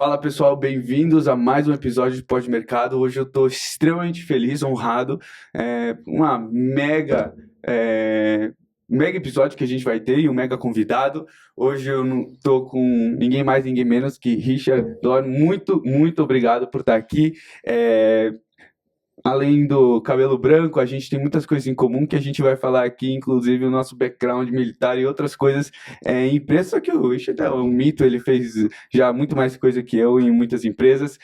Fala pessoal, bem-vindos a mais um episódio de Pod Mercado. Hoje eu estou extremamente feliz, honrado. Uma mega episódio que a gente vai ter e um mega convidado. Hoje eu não estou com ninguém mais, ninguém menos que Richard Dorn. Muito obrigado por estar aqui. Além do cabelo branco, a gente tem muitas coisas em comum que a gente vai falar aqui, inclusive o nosso background militar e outras coisas em empresas. Só que o Richard é um mito, ele fez já muito mais coisa que eu em muitas empresas.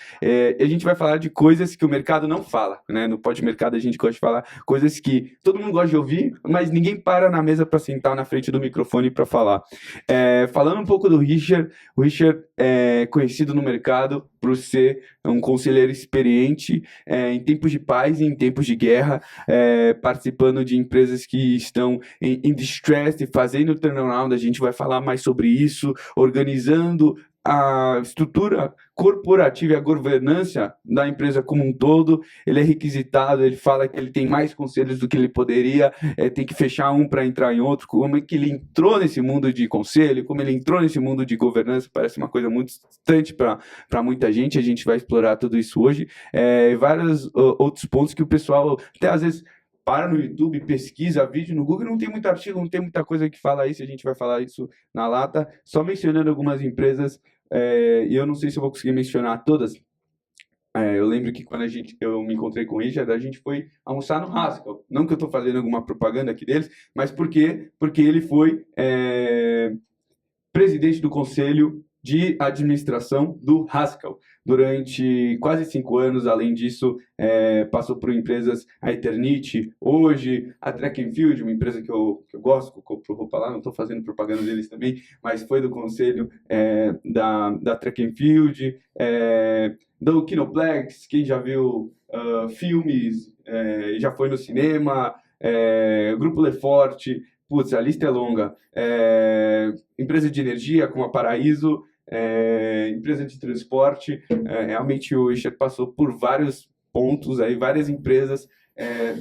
A gente vai falar de coisas que o mercado não fala, né? No Pod Mercado a gente gosta de falar coisas que todo mundo gosta de ouvir, mas ninguém para na mesa para sentar na frente do microfone para falar. Falando um pouco do Richard, o Richard é conhecido no mercado por ser um conselheiro experiente em tempos de paz e em tempos de guerra, participando de empresas que estão em distress, fazendo turnaround. A gente vai falar mais sobre isso, organizando a estrutura corporativa e a governança da empresa como um todo. Ele é requisitado, ele fala que ele tem mais conselhos do que ele poderia, tem que fechar um para entrar em outro. Como é que ele entrou nesse mundo de conselho, como ele entrou nesse mundo de governança, parece uma coisa muito distante para muita gente. A gente vai explorar tudo isso hoje. Vários outros pontos que o pessoal até às vezes para no YouTube, pesquisa vídeo no Google, não tem muito artigo, não tem muita coisa que fala isso, a gente vai falar isso na lata, só mencionando algumas empresas, e eu não sei se eu vou conseguir mencionar todas. Eu lembro que quando eu me encontrei com o Richard, a gente foi almoçar no Haskell. Não que eu estou fazendo alguma propaganda aqui deles, mas porque ele foi presidente do conselho de administração do Haskell durante quase 5 anos. Além disso, passou por empresas, a Eternity, hoje a Track and Field, uma empresa que eu gosto, que eu compro roupa lá, não estou fazendo propaganda deles também, mas foi do conselho da Track and Field, do Kinoplex. Quem já viu filmes, já foi no cinema, Grupo Lefort. Putz, a lista é longa. Empresa de energia como a Paraíso, empresa de transporte. Realmente o Richard passou por vários pontos, aí, várias empresas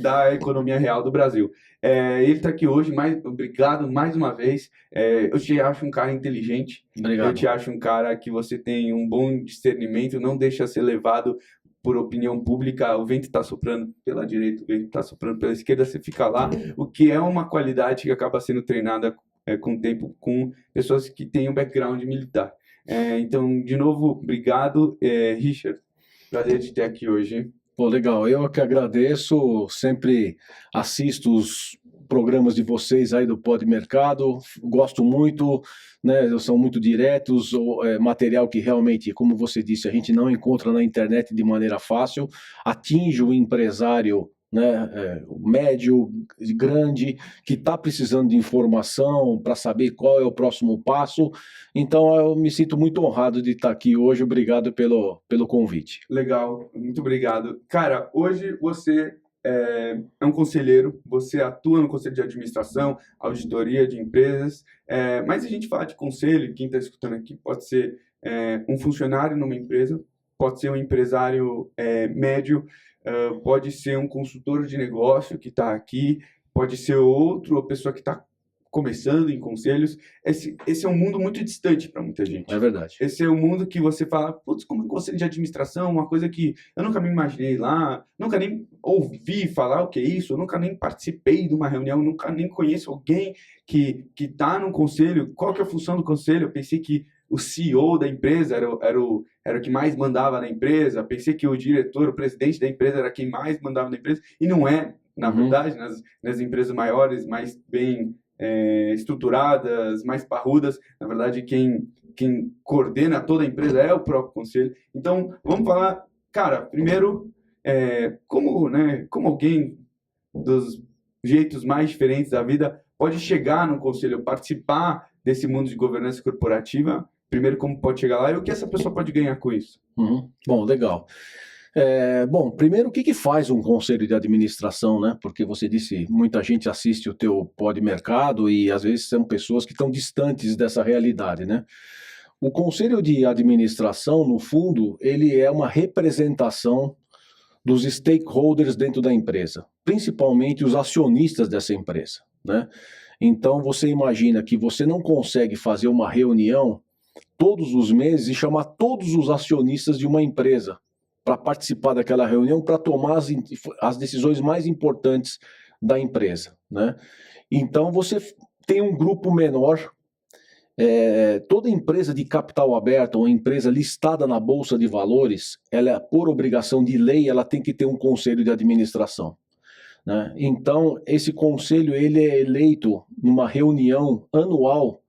da economia real do Brasil. Ele está aqui hoje, obrigado mais uma vez. Eu te acho um cara inteligente. Obrigado. Eu te acho um cara que você tem um bom discernimento, não deixa ser levado por opinião pública. O vento está soprando pela direita, o vento está soprando pela esquerda, você fica lá, o que é uma qualidade que acaba sendo treinada com o tempo, com pessoas que têm um background militar. Então, de novo, obrigado, Richard. Prazer de ter aqui hoje. Pô, legal, eu que agradeço, sempre assisto os programas de vocês aí do Pod Mercado, gosto muito, né, são muito diretos, material que realmente, como você disse, a gente não encontra na internet de maneira fácil, atinge o empresário, né, médio, grande, que está precisando de informação para saber qual é o próximo passo. Então eu me sinto muito honrado de estar aqui hoje, obrigado pelo convite. Legal, muito obrigado. Cara, hoje você é um conselheiro, você atua no conselho de administração, auditoria de empresas, mas a gente fala de conselho, quem está escutando aqui pode ser um funcionário numa empresa, pode ser um empresário médio, pode ser um consultor de negócio que está aqui, pode ser outra pessoa que está começando em conselhos. Esse é um mundo muito distante para muita gente. É verdade. Esse é um mundo que você fala, putz, como conselho de administração, uma coisa que eu nunca me imaginei lá, nunca nem ouvi falar o que é isso, eu nunca nem participei de uma reunião, nunca nem conheço alguém que está no conselho. Qual que é a função do conselho? Eu pensei que o CEO da empresa era o que mais mandava na empresa, pensei que o diretor, o presidente da empresa era quem mais mandava na empresa, e não é, na verdade, nas empresas maiores, mais bem estruturadas, mais parrudas, na verdade, quem coordena toda a empresa é o próprio conselho. Então, vamos falar, cara, primeiro, como alguém dos jeitos mais diferentes da vida pode chegar no conselho, participar desse mundo de governança corporativa. Primeiro, como pode chegar lá e o que essa pessoa pode ganhar com isso? Bom, legal. Bom, primeiro, o que faz um conselho de administração, né? Porque você disse, muita gente assiste o teu Pod Mercado e às vezes são pessoas que estão distantes dessa realidade, né? O conselho de administração, no fundo, ele é uma representação dos stakeholders dentro da empresa, principalmente os acionistas dessa empresa, né? Então, você imagina que você não consegue fazer uma reunião todos os meses e chamar todos os acionistas de uma empresa para participar daquela reunião, para tomar as decisões mais importantes da empresa, né? Então você tem um grupo menor. Toda empresa de capital aberto, uma empresa listada na Bolsa de Valores, ela, por obrigação de lei, ela tem que ter um conselho de administração, né? Então, esse conselho ele é eleito numa reunião anual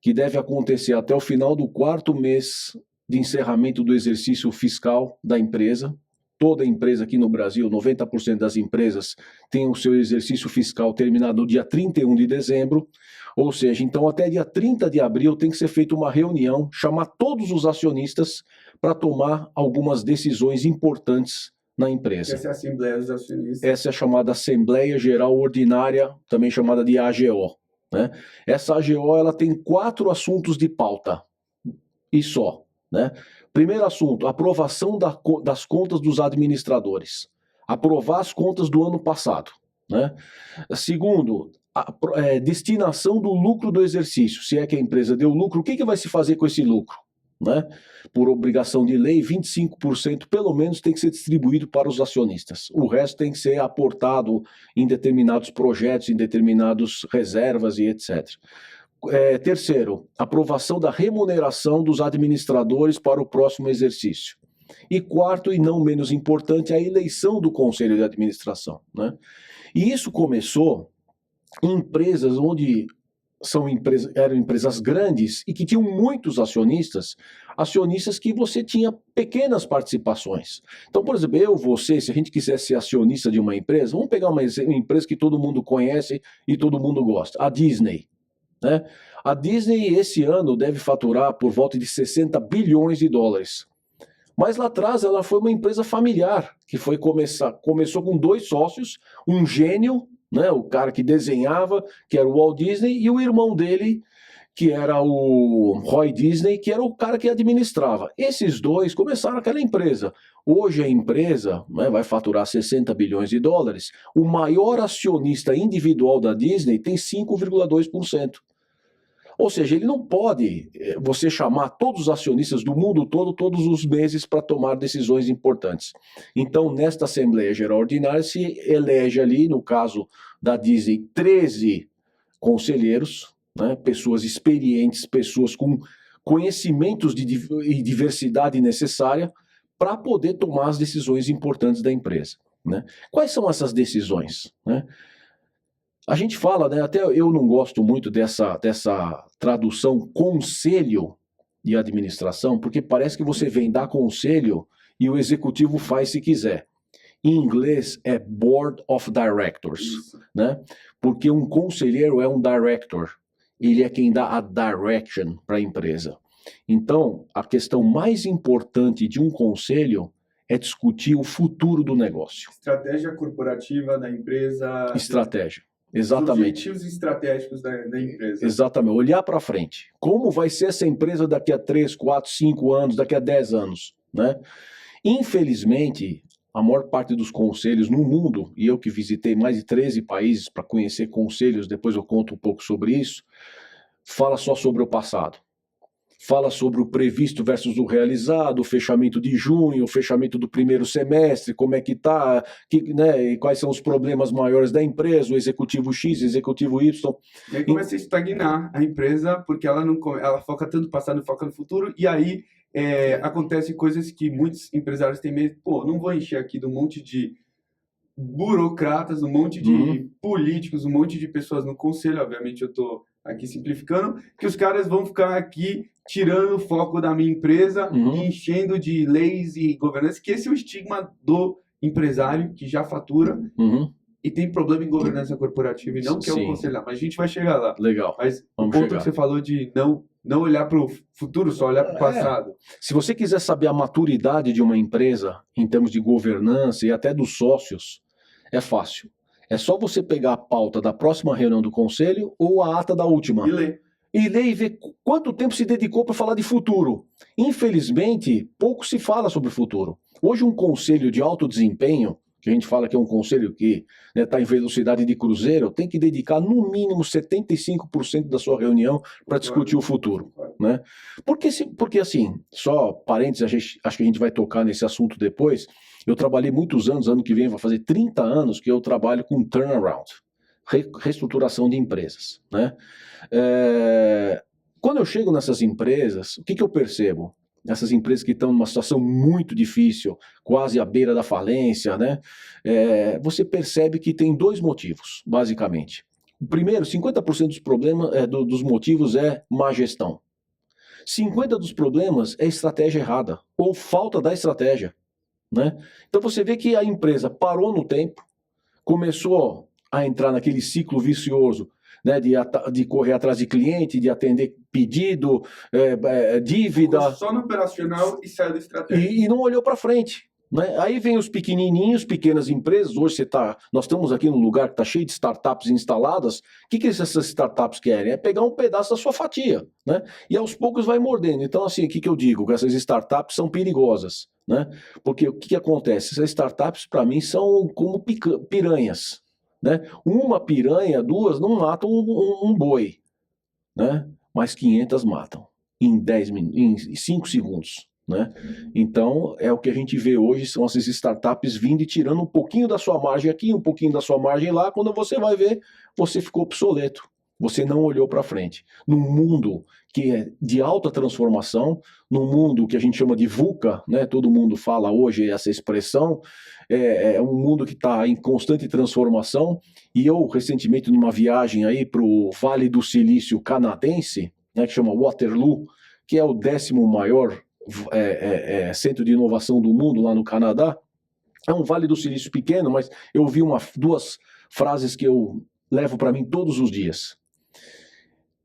que deve acontecer até o final do 4º mês de encerramento do exercício fiscal da empresa. Toda empresa aqui no Brasil, 90% das empresas, tem o seu exercício fiscal terminado no dia 31 de dezembro, ou seja, então até dia 30 de abril tem que ser feita uma reunião, chamar todos os acionistas para tomar algumas decisões importantes na empresa. Essa é a Assembleia dos Acionistas. Essa é a chamada Assembleia Geral Ordinária, também chamada de AGO, né? Essa AGO ela tem 4 assuntos de pauta, e só, né? Primeiro assunto, aprovação das contas dos administradores. Aprovar as contas do ano passado, né? Segundo, destinação do lucro do exercício. Se é que a empresa deu lucro, o que vai se fazer com esse lucro, né? Por obrigação de lei, 25% pelo menos tem que ser distribuído para os acionistas. O resto tem que ser aportado em determinados projetos, em determinadas reservas e etc. Terceiro, aprovação da remuneração dos administradores para o próximo exercício. E quarto, e não menos importante, a eleição do Conselho de Administração, né? E isso começou em empresas onde eram empresas grandes e que tinham muitos acionistas que você tinha pequenas participações. Então, por exemplo, você, se a gente quiser ser acionista de uma empresa, vamos pegar uma empresa que todo mundo conhece e todo mundo gosta, a Disney, né? A Disney esse ano deve faturar por volta de 60 bilhões de dólares. Mas lá atrás ela foi uma empresa familiar, que começou com 2 sócios, um gênio, né, o cara que desenhava, que era o Walt Disney, e o irmão dele, que era o Roy Disney, que era o cara que administrava. Esses 2 começaram aquela empresa. Hoje a empresa, né, vai faturar 60 bilhões de dólares. O maior acionista individual da Disney tem 5,2%. Ou seja, ele não pode você chamar todos os acionistas do mundo todo todos os meses para tomar decisões importantes. Então, nesta Assembleia Geral Ordinária se elege ali, no caso da Disney, 13 conselheiros, né, pessoas experientes, pessoas com conhecimentos e diversidade necessária para poder tomar as decisões importantes da empresa, né? Quais são essas decisões, né? A gente fala, né, até eu não gosto muito dessa tradução conselho de administração, porque parece que você vem dar conselho e o executivo faz se quiser. Em inglês é Board of Directors, né? Porque um conselheiro é um director, ele é quem dá a direction para a empresa. Então, a questão mais importante de um conselho é discutir o futuro do negócio. Estratégia corporativa da empresa. Estratégia. Exatamente. Objetivos estratégicos da empresa. Exatamente. Olhar para frente. Como vai ser essa empresa daqui a 3, 4, 5 anos, daqui a 10 anos, né? Infelizmente, a maior parte dos conselhos no mundo, e eu que visitei mais de 13 países para conhecer conselhos, depois eu conto um pouco sobre isso, fala só sobre o passado. Fala sobre o previsto versus o realizado, o fechamento de junho, o fechamento do primeiro semestre, como é que está, né, e quais são os problemas maiores da empresa, o executivo X, o executivo Y. E aí começa a estagnar a empresa, porque ela foca tanto no passado, foca no futuro, e aí acontecem coisas que muitos empresários têm medo. Pô, não vou encher aqui de um monte de burocratas, um monte de políticos, um monte de pessoas no conselho, obviamente eu estou aqui simplificando, que os caras vão ficar aqui tirando o foco da minha empresa e enchendo de leis e governança, que esse é o estigma do empresário que já fatura e tem problema em governança corporativa e não quer o conselho lá. Mas a gente vai chegar lá. Legal. Mas o ponto que você falou de não olhar para o futuro, só olhar para o passado. Se você quiser saber a maturidade de uma empresa em termos de governança e até dos sócios, é fácil. É só você pegar a pauta da próxima reunião do conselho ou a ata da última. E ler e ver quanto tempo se dedicou para falar de futuro. Infelizmente, pouco se fala sobre futuro. Hoje um conselho de alto desempenho, que a gente fala que é um conselho que está em velocidade de cruzeiro, tem que dedicar no mínimo 75% da sua reunião para discutir o futuro. Né? Porque assim, só parênteses, acho que a gente vai tocar nesse assunto depois. Eu trabalhei muitos anos, ano que vem vai fazer 30 anos que eu trabalho com turnaround, reestruturação de empresas. Né? Quando eu chego nessas empresas, o que eu percebo? Essas empresas que estão numa situação muito difícil, quase à beira da falência, né? Você percebe que tem dois motivos, basicamente. O primeiro, 50% dos problemas, dos motivos é má gestão. 50% dos problemas é estratégia errada, ou falta da estratégia. Né? Então você vê que a empresa parou no tempo, começou a entrar naquele ciclo vicioso, né, de correr atrás de cliente, de atender pedido, dívida. Ficou só no operacional e saiu da estratégia. E não olhou para frente. Né? Aí vem os pequenininhos, pequenas empresas. Hoje nós estamos aqui num lugar que está cheio de startups instaladas. O que essas startups querem? É pegar um pedaço da sua fatia. Né? E aos poucos vai mordendo. Então, assim, o que eu digo? Que essas startups são perigosas. Né? Porque o que acontece? Essas startups, para mim, são como piranhas. Né? Uma piranha, duas, não matam um boi. Né? Mas 500 matam em 5 segundos. Né? Então, é o que a gente vê hoje, são essas startups vindo e tirando um pouquinho da sua margem aqui, um pouquinho da sua margem lá. Quando você vai ver, você ficou obsoleto. Você não olhou para frente. Num mundo que é de alta transformação, num mundo que a gente chama de VUCA, né? Todo mundo fala hoje essa expressão, é um mundo que está em constante transformação. E eu, recentemente, numa viagem aí para o Vale do Silício canadense, né, que chama Waterloo, que é o 10º maior centro de inovação do mundo lá no Canadá. É um Vale do Silício pequeno, mas eu ouvi duas frases que eu levo para mim todos os dias.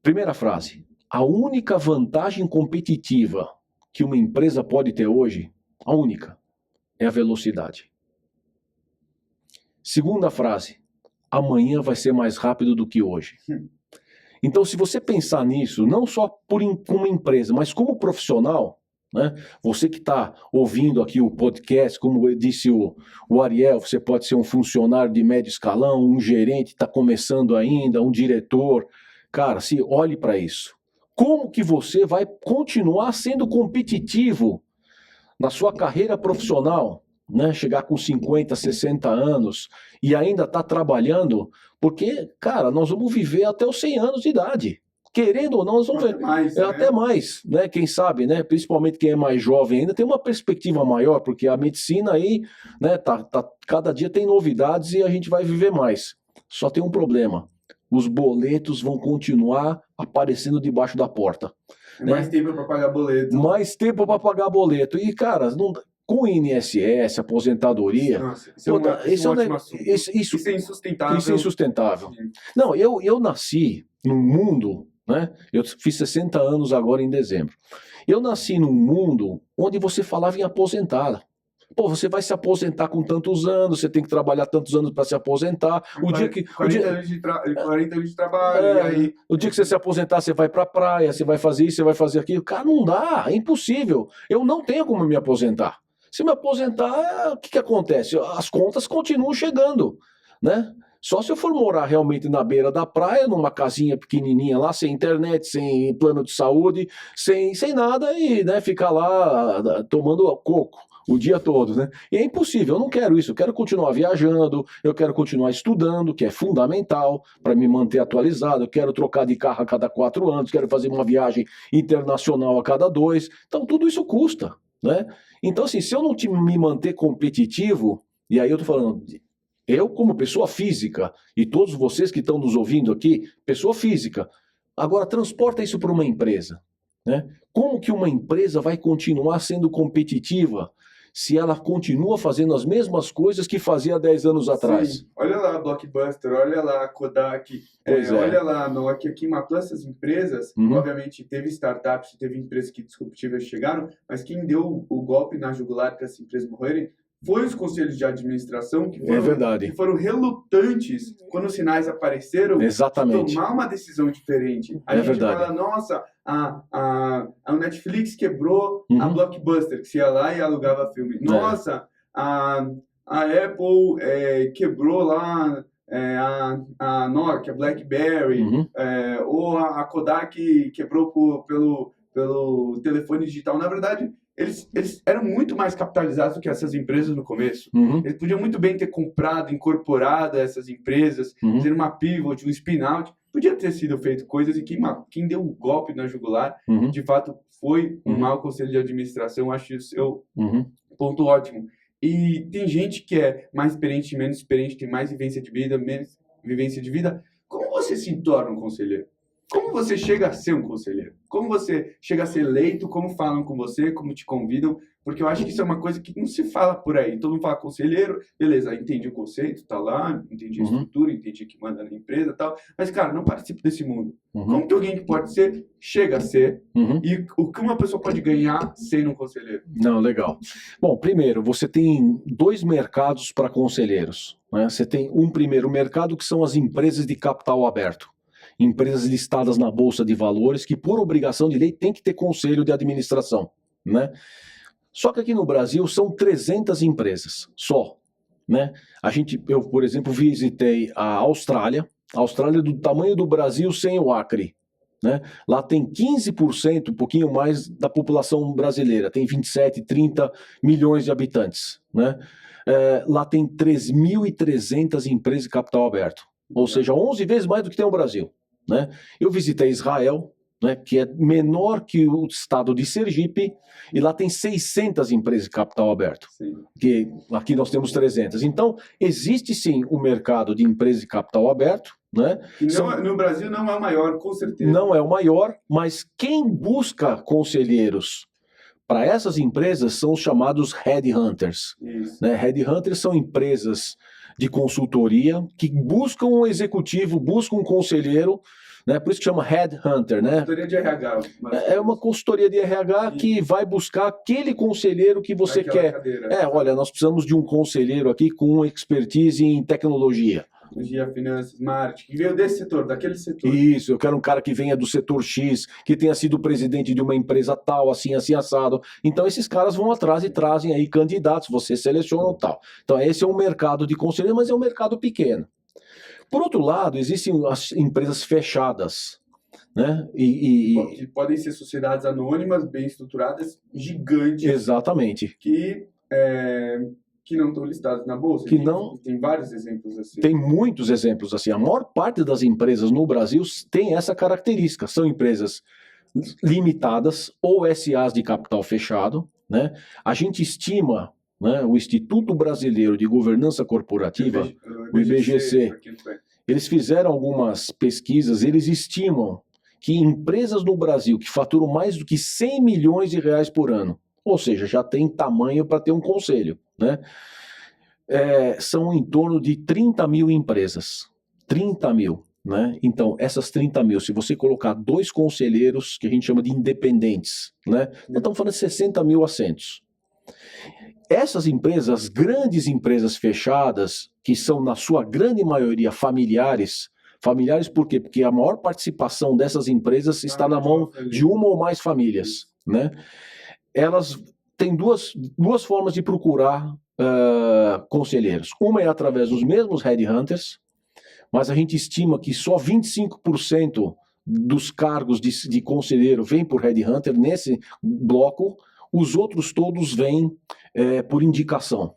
Primeira frase: a única vantagem competitiva que uma empresa pode ter hoje, a única, é a velocidade. Segunda frase: amanhã vai ser mais rápido do que hoje. Então, se você pensar nisso, não só como empresa, mas como profissional, né? Você que está ouvindo aqui o podcast, como disse o Ariel, você pode ser um funcionário de médio escalão, um gerente, está começando ainda, um diretor. Cara, se olhe para isso. Como que você vai continuar sendo competitivo na sua carreira profissional, né? Chegar com 50, 60 anos e ainda estar trabalhando, porque, cara, nós vamos viver até os 100 anos de idade. Querendo ou não, nós vamos ver. Até mais, né? Quem sabe, né? Principalmente quem é mais jovem ainda, tem uma perspectiva maior, porque a medicina aí, né, cada dia tem novidades e a gente vai viver mais. Só tem um problema: os boletos vão continuar aparecendo debaixo da porta. Mais tempo para pagar boleto. Mais tempo para pagar boleto. E, cara, com INSS, aposentadoria. Nossa, isso é insustentável. Isso é insustentável. Sim. Não, eu nasci num mundo, né? Eu fiz 60 anos agora em dezembro. Eu nasci num mundo onde você falava em aposentar. Pô, você vai se aposentar com tantos anos, você tem que trabalhar tantos anos para se aposentar. 40 anos de trabalho, e aí... O dia que você se aposentar, você vai para a praia, você vai fazer isso, você vai fazer aquilo. Cara, não dá, é impossível. Eu não tenho como me aposentar. Se me aposentar, o que acontece? As contas continuam chegando, né? Só se eu for morar realmente na beira da praia, numa casinha pequenininha lá, sem internet, sem plano de saúde, sem nada, e, né, ficar lá tomando coco o dia todo, né? E é impossível, eu não quero isso, eu quero continuar viajando, eu quero continuar estudando, que é fundamental para me manter atualizado, eu quero trocar de carro a cada 4 anos, quero fazer uma viagem internacional a cada 2, então tudo isso custa, né? Então, assim, se eu não me manter competitivo, e aí eu tô falando, eu como pessoa física, e todos vocês que estão nos ouvindo aqui, pessoa física, agora transporta isso para uma empresa, né? Como que uma empresa vai continuar sendo competitiva se ela continua fazendo as mesmas coisas que fazia 10 anos atrás? Sim. Olha lá a Blockbuster, olha lá a Kodak, olha lá a Nokia, que matou essas empresas. Obviamente teve startups, teve empresas que disruptivas chegaram, mas quem deu o golpe na jugular para essas empresas morrerem foi os conselhos de administração que foram relutantes quando os sinais apareceram. Exatamente. Tomar uma decisão diferente. A gente fala, nossa, a Netflix quebrou a Blockbuster, que se ia lá e alugava filme. Nossa, a a Apple quebrou lá a Nokia, BlackBerry, Uhum, ou a Kodak quebrou pelo telefone digital. Na verdade, eles eram muito mais capitalizados do que essas empresas no começo. uhum, Eles podiam muito bem ter comprado, incorporado essas empresas, uhum, ter uma pivot, um spin-out. Podia ter sido feito coisas e quem deu o golpe na jugular, uhum, de fato, foi um uhum, mau conselho de administração. Eu acho isso uhum. ponto ótimo. E tem gente que é mais experiente, menos experiente, tem mais vivência de vida, menos vivência de vida. Como você se torna um conselheiro? Como você chega a ser um conselheiro? Como você chega a ser eleito? Como falam com você? Como te convidam? Porque eu acho que isso é uma coisa que não se fala por aí. Todo mundo fala conselheiro, beleza, entendi o conceito, tá lá, entendi a Uhum, estrutura, entendi que manda na empresa e tal. Mas, cara, não participo desse mundo. uhum, Como que alguém que pode ser, chega a ser? uhum. E o que uma pessoa pode ganhar sendo um conselheiro? Não, legal. Bom, primeiro, você tem dois mercados para conselheiros, né? Você tem um primeiro mercado que são as empresas de capital aberto. Empresas listadas na Bolsa de Valores que, por obrigação de lei, tem que ter conselho de administração, né? Só que aqui no Brasil são 300 empresas só, né? Eu, por exemplo, visitei a Austrália é do tamanho do Brasil sem o Acre, né? Lá tem 15%, um pouquinho mais da população brasileira, tem 27, 30 milhões de habitantes, né? Lá tem 3.300 empresas de capital aberto, ou seja, 11 vezes mais do que tem o Brasil, né? Eu visitei Israel, né, que é menor que o estado de Sergipe, e lá tem 600 empresas de capital aberto, Sim. que aqui nós temos 300. Então, existe sim o mercado de empresas de capital aberto, né? Que não, no Brasil não é o maior, com certeza. Não é o maior, mas quem busca conselheiros para essas empresas são os chamados headhunters. Isso. Né? Headhunters são empresas de consultoria que buscam um executivo, buscam um conselheiro, né? Por isso que chama headhunter, né? Consultoria de RH. É uma consultoria de RH que vai buscar aquele conselheiro que você quer. Cadeira. Olha, nós precisamos de um conselheiro aqui com expertise em tecnologia. Tecnologia, finanças, marketing, que veio desse setor, daquele setor. Isso, eu quero um cara que venha do setor X, que tenha sido presidente de uma empresa tal, assim, assim, assado. Então, esses caras vão atrás e trazem aí candidatos, você seleciona tal. Então, esse é um mercado de conselheiro, mas é um mercado pequeno. Por outro lado, existem as empresas fechadas, né? Que podem ser sociedades anônimas, bem estruturadas, gigantes. Exatamente. Que não estão listadas na bolsa. Tem vários exemplos assim. Tem muitos exemplos assim. A maior parte das empresas no Brasil tem essa característica. São empresas limitadas ou SAs de capital fechado, né? A gente estima, né, o Instituto Brasileiro de Governança Corporativa, o IBGC, eles fizeram algumas pesquisas, eles estimam que empresas no Brasil que faturam mais do que 100 milhões de reais por ano, ou seja, já tem tamanho para ter um conselho, né? São em torno de 30 mil empresas. 30 mil, né? Então, essas 30 mil, se você colocar dois conselheiros, que a gente chama de independentes, né? Nós estamos falando de 60 mil assentos. Essas empresas, grandes empresas fechadas, que são na sua grande maioria familiares por quê? Porque a maior participação dessas empresas está na mão de uma ou mais famílias, né? Elas têm duas formas de procurar conselheiros. Uma é através dos mesmos headhunters, mas a gente estima que só 25% dos cargos de conselheiro vêm por headhunter nesse bloco, os outros todos vêm por indicação.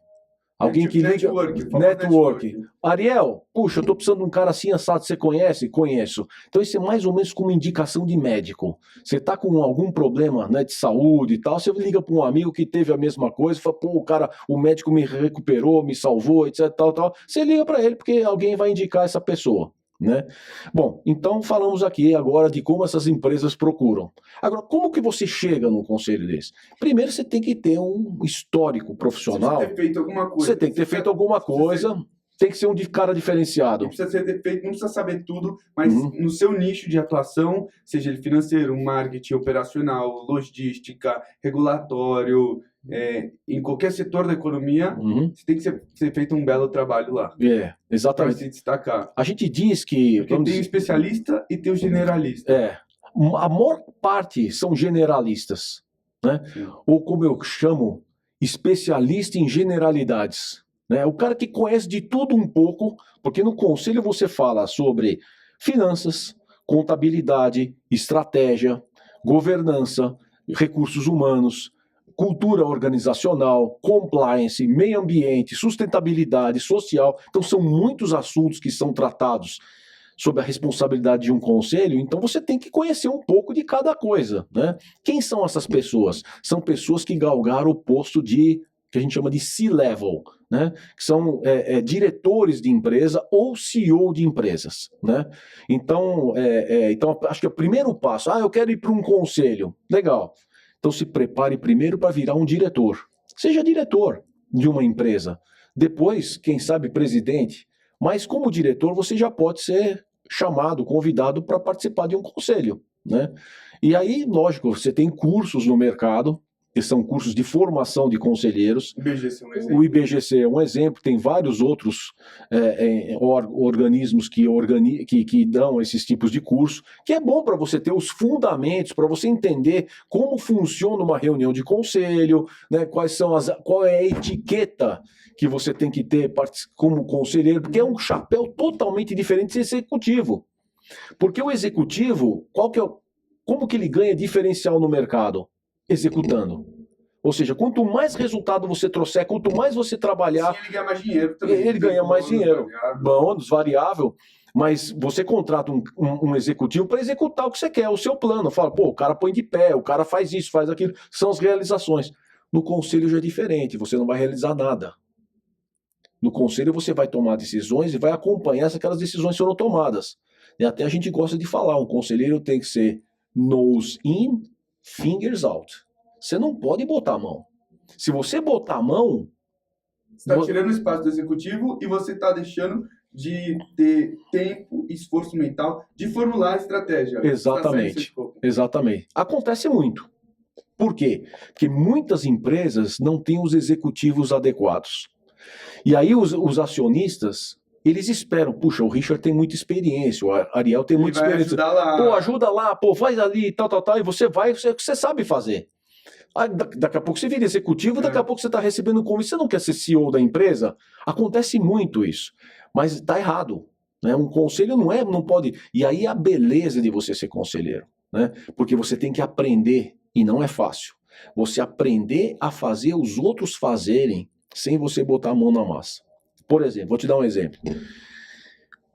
Alguém que liga. Network. Ariel, puxa, eu estou precisando de um cara assim assado, você conhece? Conheço. Então isso é mais ou menos como indicação de médico. Você está com algum problema, né, de saúde e tal, você liga para um amigo que teve a mesma coisa, fala, pô, o médico me recuperou, me salvou, etc, tal. Você liga para ele porque alguém vai indicar essa pessoa, né? Bom, então falamos aqui agora de como essas empresas procuram. Agora, como que você chega num conselho desse? Primeiro, você tem que ter um histórico profissional. Você tem que ter feito alguma coisa. Você tem que ter feito alguma coisa, tem que ser um cara diferenciado. Não precisa saber tudo, mas no seu nicho de atuação, seja ele financeiro, marketing, operacional, logística, regulatório, em qualquer setor da economia, você tem que ser feito um belo trabalho lá. Exatamente. Para se destacar. A gente diz que... Porque tem o especialista e tem o generalista. A maior parte são generalistas, né? Ou como eu chamo, especialista em generalidades. né? O cara que conhece de tudo um pouco, porque no conselho você fala sobre finanças, contabilidade, estratégia, governança, recursos humanos, cultura organizacional, compliance, meio ambiente, sustentabilidade social. Então são muitos assuntos que são tratados sob a responsabilidade de um conselho, então você tem que conhecer um pouco de cada coisa, né? Quem são essas pessoas? São pessoas que galgaram o posto de, que a gente chama de C-level, né? Que são diretores de empresa ou CEO de empresas, né? Então, então, acho que é o primeiro passo, eu quero ir para um conselho, legal. Então se prepare primeiro para virar um diretor. Seja diretor de uma empresa. Depois, quem sabe, presidente. Mas como diretor, você já pode ser chamado, convidado para participar de um conselho, né? E aí, lógico, você tem cursos no mercado, que são cursos de formação de conselheiros. IBGC é um exemplo. O IBGC é um exemplo, tem vários outros organismos que dão esses tipos de curso, que é bom para você ter os fundamentos, para você entender como funciona uma reunião de conselho, né, qual é a etiqueta que você tem que ter como conselheiro, porque é um chapéu totalmente diferente do executivo. Porque o executivo, como que ele ganha diferencial no mercado? Executando. Ou seja, quanto mais resultado você trouxer, quanto mais você trabalhar... Sim, ele ganha mais dinheiro também. Ele ganha mais dinheiro. Variável. Bônus, variável. Mas você contrata um executivo para executar o que você quer, o seu plano. Fala, o cara põe de pé, o cara faz isso, faz aquilo. São as realizações. No conselho já é diferente, você não vai realizar nada. No conselho você vai tomar decisões e vai acompanhar se aquelas decisões foram tomadas. E até a gente gosta de falar, um conselheiro tem que ser nose in, fingers out. Você não pode botar a mão. Se você botar a mão... Você está tirando o espaço do executivo e você está deixando de ter tempo, esforço mental, de formular a estratégia. Exatamente. Exatamente. Acontece muito. Por quê? Porque muitas empresas não têm os executivos adequados. E aí os acionistas, eles esperam, puxa, o Richard tem muita experiência, o Ariel tem muita experiência. Ajudar lá. Ajuda lá, faz ali, tal, e você vai, você sabe fazer. Aí, daqui a pouco você vira executivo, daqui a pouco você está recebendo um convite, você não quer ser CEO da empresa? Acontece muito isso, mas está errado. Né? Um conselho não pode... E aí a beleza de você ser conselheiro, né? Porque você tem que aprender, e não é fácil, você aprender a fazer os outros fazerem sem você botar a mão na massa. Por exemplo, vou te dar um exemplo.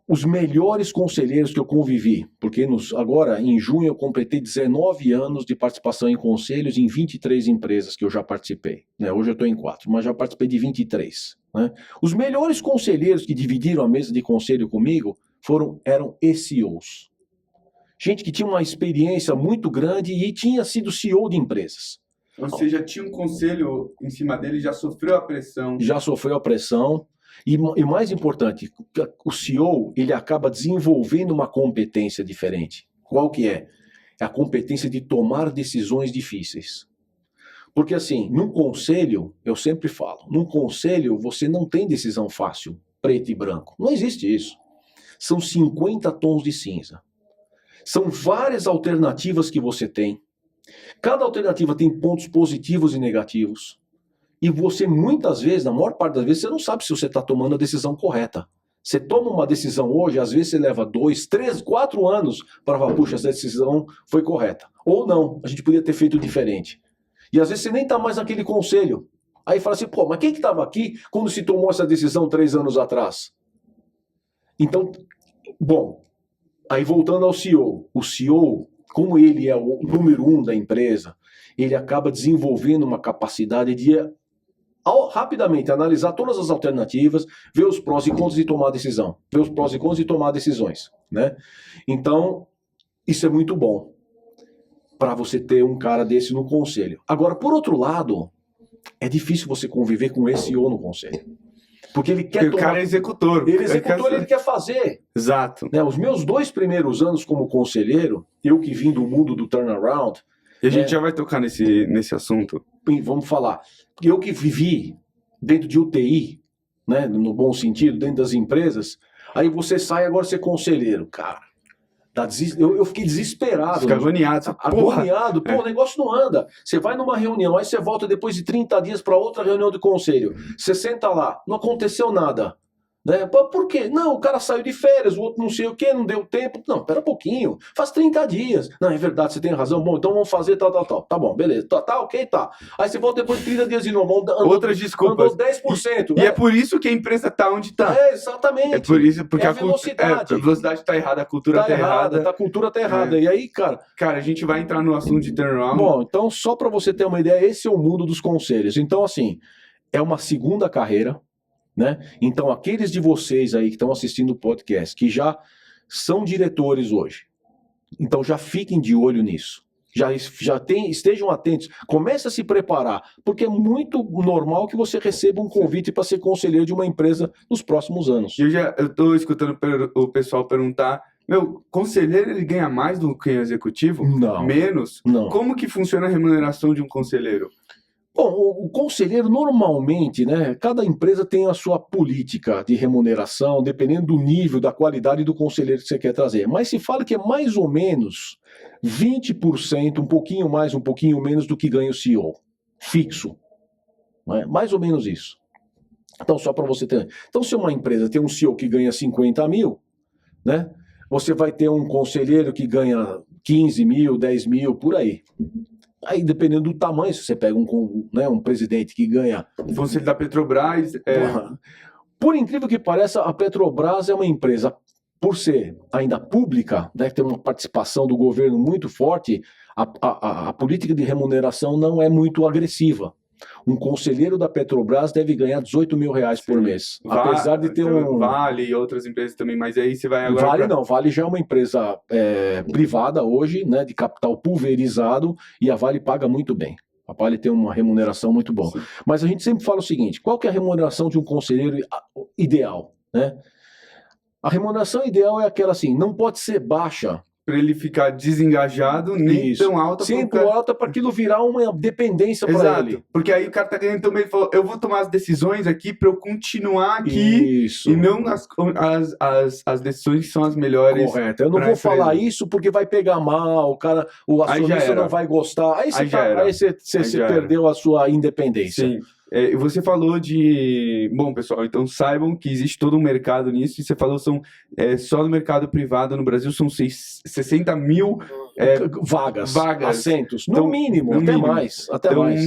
Os melhores conselheiros que eu convivi, porque agora em junho eu completei 19 anos de participação em conselhos em 23 empresas que eu já participei. Né? Hoje eu estou em 4, mas já participei de 23. Né? Os melhores conselheiros que dividiram a mesa de conselho comigo eram CEOs. Gente que tinha uma experiência muito grande e tinha sido CEO de empresas. Ou seja, tinha um conselho em cima dele, já sofreu a pressão. Já sofreu a pressão. E mais importante, o CEO ele acaba desenvolvendo uma competência diferente. Qual que é? É a competência de tomar decisões difíceis. Porque assim, num conselho, eu sempre falo, num conselho você não tem decisão fácil, preto e branco. Não existe isso. São 50 tons de cinza. São várias alternativas que você tem. Cada alternativa tem pontos positivos e negativos. E você, muitas vezes, na maior parte das vezes, você não sabe se você está tomando a decisão correta. Você toma uma decisão hoje, às vezes você leva 2, 3, 4 anos para falar, puxa, essa decisão foi correta. Ou não, a gente podia ter feito diferente. E às vezes você nem está mais naquele conselho. Aí fala assim, mas quem que estava aqui quando se tomou essa decisão 3 anos atrás? Então, bom, aí voltando ao CEO. O CEO, como ele é o número 1 da empresa, ele acaba desenvolvendo uma capacidade de rapidamente analisar todas as alternativas, ver os prós e contras e tomar decisão. Ver os prós e contras e tomar decisões. Né? Então, isso é muito bom para você ter um cara desse no conselho. Agora, por outro lado, é difícil você conviver com esse CEO no conselho. Porque ele quer o cara é executor. Ele é executor, ele quer fazer. Exato. Né? Os meus 2 primeiros anos como conselheiro, eu que vim do mundo do turnaround... E a gente já vai tocar nesse assunto. Vamos falar. Eu que vivi dentro de UTI, né, no bom sentido, dentro das empresas, aí você sai agora ser conselheiro. Cara, Eu fiquei desesperado. Fica agoniado. Agoniado. Pô, o negócio não anda. Você vai numa reunião, aí você volta depois de 30 dias para outra reunião do conselho. Você senta lá, não aconteceu nada. Né? Por quê? Não, o cara saiu de férias, o outro não sei o quê, não deu tempo. Não, pera um pouquinho, faz 30 dias. Não, é verdade, você tem razão. Bom, então vamos fazer tal. Tá bom, beleza. Tá, ok, tá. Aí você volta depois de 30 dias de novo. Outras desculpas. Andou 10%. E é por isso que a empresa tá onde tá. É, exatamente. É por isso, porque a velocidade. A velocidade tá errada, a cultura tá errada. A cultura tá errada. E aí, cara... Cara, a gente vai entrar no assunto de turnaround. Bom, então só para você ter uma ideia, esse é o mundo dos conselhos. Então, assim, é uma segunda carreira, né? Então, aqueles de vocês aí que estão assistindo o podcast, que já são diretores hoje, então já fiquem de olho nisso. Estejam atentos, comece a se preparar, porque é muito normal que você receba um convite para ser conselheiro de uma empresa nos próximos anos. Eu estou escutando o pessoal perguntar, meu, conselheiro ele ganha mais do que um executivo? Não. Menos? Não. Como que funciona a remuneração de um conselheiro? Bom, o conselheiro normalmente, né, cada empresa tem a sua política de remuneração, dependendo do nível, da qualidade do conselheiro que você quer trazer. Mas se fala que é mais ou menos 20%, um pouquinho mais, um pouquinho menos do que ganha o CEO, fixo. Né? Mais ou menos isso. Então, só para você ter... Então, se uma empresa tem um CEO que ganha 50 mil, né, você vai ter um conselheiro que ganha 15 mil, 10 mil, por aí. Aí, dependendo do tamanho, se você pega um presidente que ganha... O conselho da Petrobras... Por incrível que pareça, a Petrobras é uma empresa, por ser ainda pública, deve ter uma participação do governo muito forte, a política de remuneração não é muito agressiva. Um conselheiro da Petrobras deve ganhar 18 mil reais por mês. Apesar de ter Vale e outras empresas também, mas aí você vai agora... Vale já é uma empresa privada hoje, né, de capital pulverizado, e a Vale paga muito bem. A Vale tem uma remuneração muito boa. Sim. Mas a gente sempre fala o seguinte, qual que é a remuneração de um conselheiro ideal? Né? A remuneração ideal é aquela assim, não pode ser baixa, para ele ficar desengajado, nem tão alta. Sim, tão alta para aquilo virar uma dependência para ele. Porque aí o cara tá ganhando também, ele falou, eu vou tomar as decisões aqui para eu continuar aqui. Isso. E não as decisões que são as melhores. Correto. Eu não vou falar isso porque vai pegar mal, o acionista não vai gostar. Aí você perdeu a sua independência. Sim. Você falou de... Bom, pessoal, então saibam que existe todo um mercado nisso, e você falou só no mercado privado no Brasil são 60 mil vagas, assentos, então, no mínimo, até mais.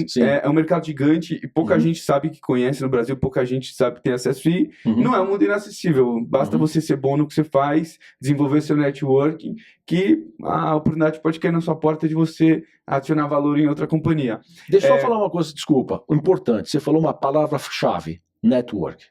Sim. É um mercado gigante e pouca gente sabe que conhece no Brasil, pouca gente sabe que tem acesso, e não é um mundo inacessível. Basta você ser bom no que você faz, desenvolver seu networking, que a oportunidade pode cair na sua porta de você adicionar valor em outra companhia. Deixa eu falar uma coisa, desculpa, importante. Você falou uma palavra-chave, network.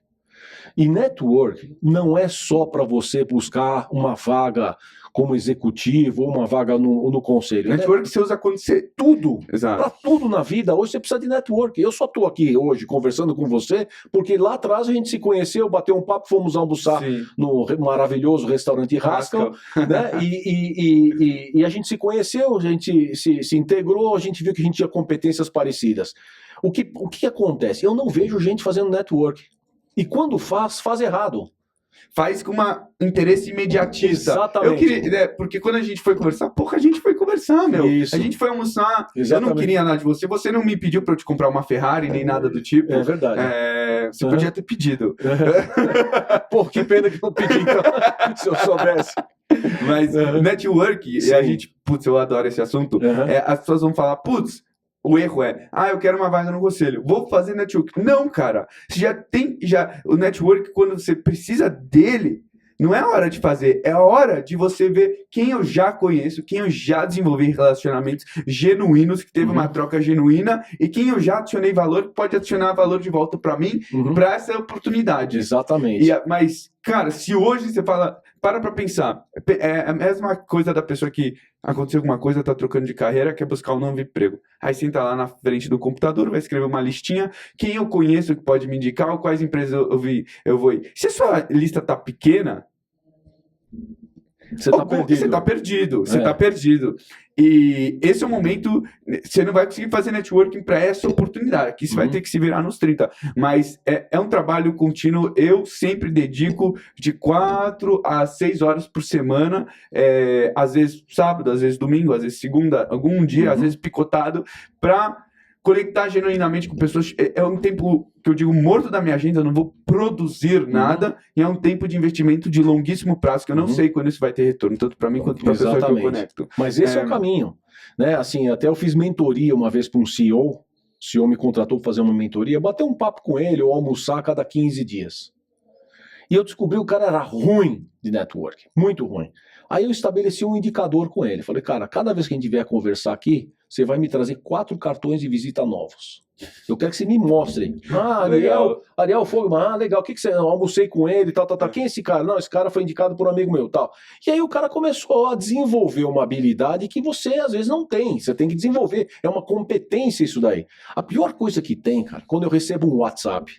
E network não é só para você buscar uma vaga como executivo ou uma vaga no conselho. Network você usa quando você... Tudo. Exato. Para tudo na vida, hoje você precisa de network. Eu só estou aqui hoje conversando com você porque lá atrás a gente se conheceu, bateu um papo, fomos almoçar no maravilhoso restaurante Haskell, né? E a gente se conheceu, a gente se integrou, a gente viu que a gente tinha competências parecidas. O que acontece? Eu não vejo gente fazendo network. E quando faz errado. Faz com um interesse imediatista. Exatamente. Porque quando a gente foi conversar, a gente foi conversar, meu. Isso. A gente foi almoçar. Exatamente. Eu não queria nada de você. Você não me pediu para eu te comprar uma Ferrari, nem nada do tipo. É verdade. Você podia ter pedido. Pô, que pena que não pedi, então, se eu soubesse. Mas network, e a gente, eu adoro esse assunto, as pessoas vão falar, o erro é, eu quero uma vaga no conselho, vou fazer network. Não, cara, você o network, quando você precisa dele, não é a hora de fazer, é a hora de você ver quem eu já conheço, quem eu já desenvolvi relacionamentos genuínos, que teve uma troca genuína, e quem eu já adicionei valor, que pode adicionar valor de volta para mim, para essa oportunidade. Exatamente. Mas, cara, se hoje você fala, para pensar, é a mesma coisa da pessoa que aconteceu alguma coisa, tá trocando de carreira, quer buscar um novo emprego. Aí senta lá na frente do computador, vai escrever uma listinha, quem eu conheço que pode me indicar, quais empresas eu vou ir. Se a sua lista tá pequena, você tá perdido. Você tá perdido. E esse é o momento, você não vai conseguir fazer networking para essa oportunidade, aqui você vai ter que se virar nos 30, mas é um trabalho contínuo, eu sempre dedico de 4 a 6 horas por semana, às vezes sábado, às vezes domingo, às vezes segunda, algum dia, às vezes picotado, para conectar genuinamente com pessoas. É um tempo que eu digo morto da minha agenda, eu não vou produzir nada, e é um tempo de investimento de longuíssimo prazo, que eu não sei quando isso vai ter retorno, tanto para mim quanto para a pessoa que eu conecto. Mas esse é o caminho, né? Assim, até eu fiz mentoria uma vez para um CEO, o CEO me contratou para fazer uma mentoria, bater um papo com ele ou almoçar a cada 15 dias. E eu descobri que o cara era ruim de network, muito ruim. Aí eu estabeleci um indicador com ele. Falei, cara, cada vez que a gente vier conversar aqui, você vai me trazer 4 cartões de visita novos. Eu quero que você me mostre. Ah, Ariel Fogman, legal. O que você... Eu almocei com ele, tal. Quem é esse cara? Não, esse cara foi indicado por um amigo meu, tal. E aí o cara começou a desenvolver uma habilidade que você, às vezes, não tem. Você tem que desenvolver. É uma competência isso daí. A pior coisa que tem, cara, quando eu recebo um WhatsApp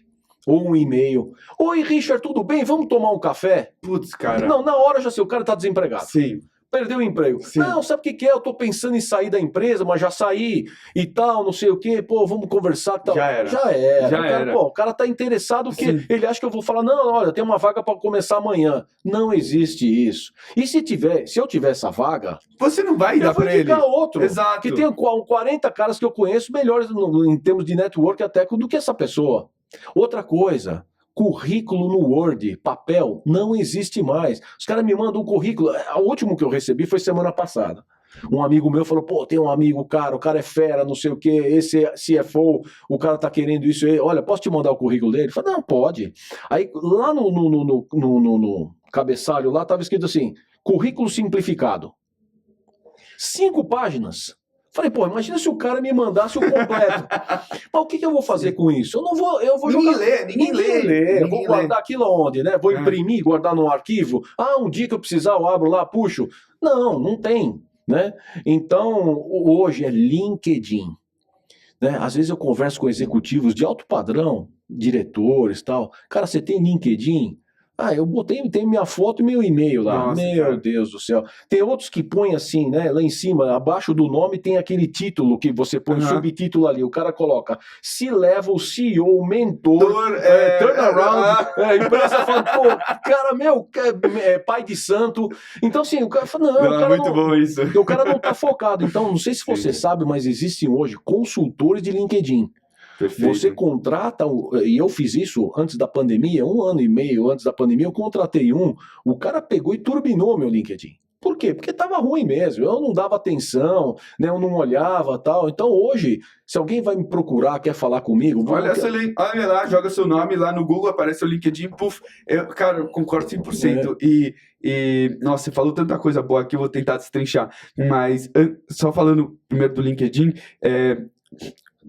ou um e-mail. Oi, Richard, tudo bem? Vamos tomar um café? Putz, cara. Não, na hora já sei, o cara tá desempregado. Sim. Perdeu o emprego. Sim. Não, sabe o que é? Eu tô pensando em sair da empresa, mas já saí e tal, não sei o quê. Pô, vamos conversar e tal. Já era. Pô, o cara tá interessado porque ele acha que eu vou falar, não, olha, tem uma vaga para começar amanhã. Não existe isso. E se eu tiver essa vaga... Você não vai dar para ele. Eu vou indicar outro. Exato. Que tem 40 caras que eu conheço melhores em termos de network até do que essa pessoa. Outra coisa... Currículo no Word, papel, não existe mais. Os caras me mandam um currículo. O último que eu recebi foi semana passada. Um amigo meu falou, pô, tem um amigo, cara, o cara é fera, não sei o quê, esse CFO, o cara tá querendo isso aí. Olha, posso te mandar o currículo dele? Eu falei, não, pode. Aí lá no cabeçalho lá tava escrito assim, currículo simplificado. 5 páginas. Falei, pô, imagina se o cara me mandasse o completo. Mas o que eu vou fazer com isso? Eu vou jogar... Ninguém lê. Eu vou guardar aquilo onde, né? Vou imprimir, guardar no arquivo. Ah, um dia que eu precisar, eu abro lá, puxo. Não tem, né? Então, hoje é LinkedIn. Né? Às vezes eu converso com executivos de alto padrão, diretores e tal. Cara, você tem LinkedIn? Ah, eu tem minha foto e meu e-mail lá. Nossa, meu cara. Deus do céu. Tem outros que põem assim, né? Lá em cima, abaixo do nome tem aquele título que você põe, subtítulo ali. O cara coloca C-Level, CEO, mentor, turnaround. A empresa fala, pô, cara, meu, pai de santo. Então, assim, o cara fala, não, o cara muito bom isso. O cara não tá focado. Então, não sei se você sabe, mas existem hoje consultores de LinkedIn. Perfeito. Você contrata, e eu fiz isso antes da pandemia, 1 ano e meio antes da pandemia, eu contratei o cara pegou e turbinou meu LinkedIn. Por quê? Porque estava ruim mesmo, eu não dava atenção, né, eu não olhava tal. Então hoje, se alguém vai me procurar, quer falar comigo... Olha lá, joga seu nome lá no Google, aparece o LinkedIn, puf. Cara, eu concordo 100%. Nossa, você falou tanta coisa boa aqui, eu vou tentar destrinchar. Mas, só falando primeiro do LinkedIn,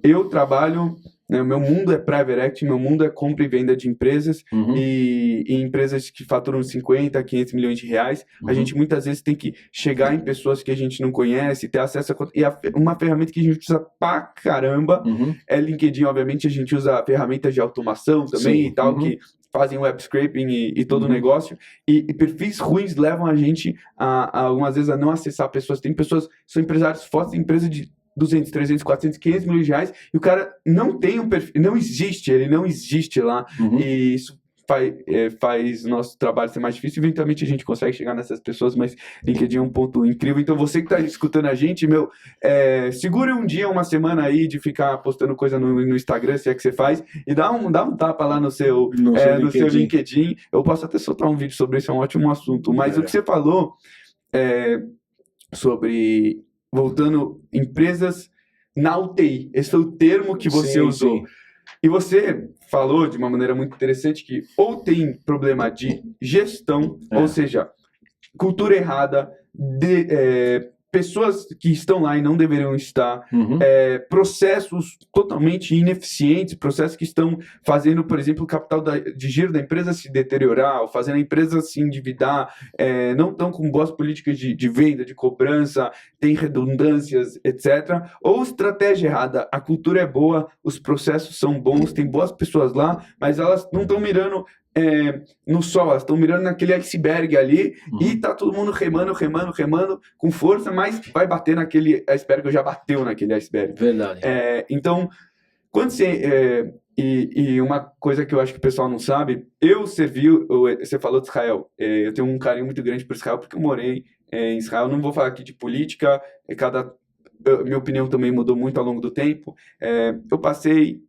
eu trabalho, né, meu mundo é private equity, meu mundo é compra e venda de empresas, e empresas que faturam 50, 500 milhões de reais, a gente muitas vezes tem que chegar em pessoas que a gente não conhece, ter acesso a... E uma ferramenta que a gente usa pra caramba é LinkedIn. Obviamente a gente usa ferramentas de automação também e tal, que fazem web scraping e todo o negócio, e perfis ruins levam a gente algumas vezes a não acessar pessoas. Tem pessoas, são empresários fortes, tem empresa de 200, 300, 400, 500 milhões de reais, e o cara não tem um perfil, ele não existe lá, e isso faz o nosso trabalho ser mais difícil. Eventualmente a gente consegue chegar nessas pessoas, mas LinkedIn é um ponto incrível. Então você que está escutando a gente, segure um dia, uma semana aí de ficar postando coisa no Instagram, se é que você faz, e dá um tapa lá no seu LinkedIn. Eu posso até soltar um vídeo sobre isso, é um ótimo assunto, mas o que você falou sobre... Voltando, empresas na UTI. Esse foi o termo que você usou. Sim. E você falou de uma maneira muito interessante que ou tem problema de gestão, ou seja, cultura errada, pessoas que estão lá e não deveriam estar, processos totalmente ineficientes, processos que estão fazendo, por exemplo, o capital de giro da empresa se deteriorar, ou fazendo a empresa se endividar, não estão com boas políticas de venda, de cobrança, tem redundâncias, etc. Ou estratégia errada, a cultura é boa, os processos são bons, tem boas pessoas lá, mas elas não estão mirando no sol, elas estão mirando naquele iceberg ali e tá todo mundo remando com força, mas vai bater naquele iceberg, ou já bateu naquele iceberg. Verdade. Então, quando você... E uma coisa que eu acho que o pessoal não sabe, você falou de Israel, eu tenho um carinho muito grande por Israel, porque eu morei em Israel, não vou falar aqui de política, minha opinião também mudou muito ao longo do tempo. Eu passei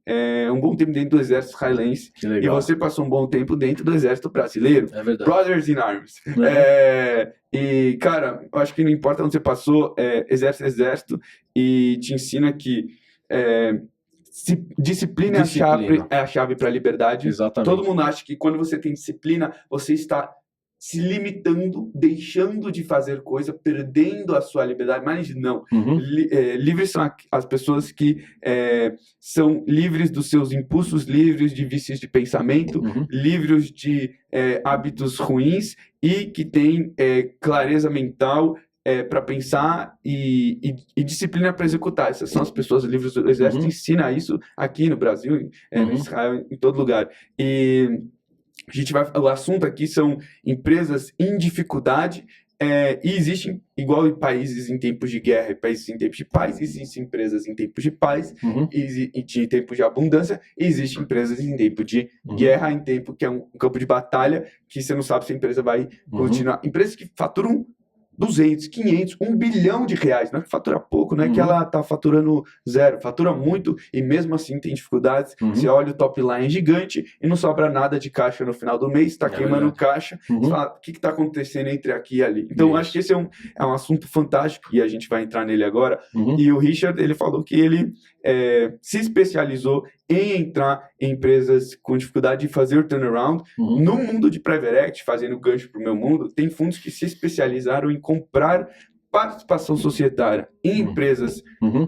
um bom tempo dentro do exército israelense, Que legal. e você passou um bom tempo dentro do exército brasileiro. É verdade. Brothers in Arms. E, cara, eu acho que não importa onde você passou, exército, e te ensina que disciplina é a chave para a liberdade. Exatamente. Todo mundo acha que quando você tem disciplina, você está se limitando, deixando de fazer coisa, perdendo a sua liberdade, mas não. Livres são as pessoas que são livres dos seus impulsos, livres de vícios de pensamento, livres de hábitos ruins e que têm clareza mental para pensar e disciplina para executar. Essas são as pessoas livres do exército. Ensina isso aqui no Brasil, no Israel, em todo lugar. E o assunto aqui são empresas em dificuldade, e existem, igual em países em tempos de guerra e países em tempos de paz, existem empresas em tempos de paz e de tempos de abundância, e existem empresas em tempo de guerra, em tempo que é um campo de batalha, que você não sabe se a empresa vai continuar. Empresas que faturam 200, 500, 1 bilhão de reais, não é que fatura pouco, não é que ela está faturando zero, fatura muito e mesmo assim tem dificuldades. Você olha o top line gigante e não sobra nada de caixa no final do mês, está queimando caixa, você fala, o que está acontecendo entre aqui e ali? Então, acho que esse é um assunto fantástico e a gente vai entrar nele agora. E o Richard, ele falou que ele se especializou em entrar em empresas com dificuldade de fazer o turnaround. No mundo de Private Equity, fazendo gancho para o meu mundo, tem fundos que se especializaram em comprar participação societária em empresas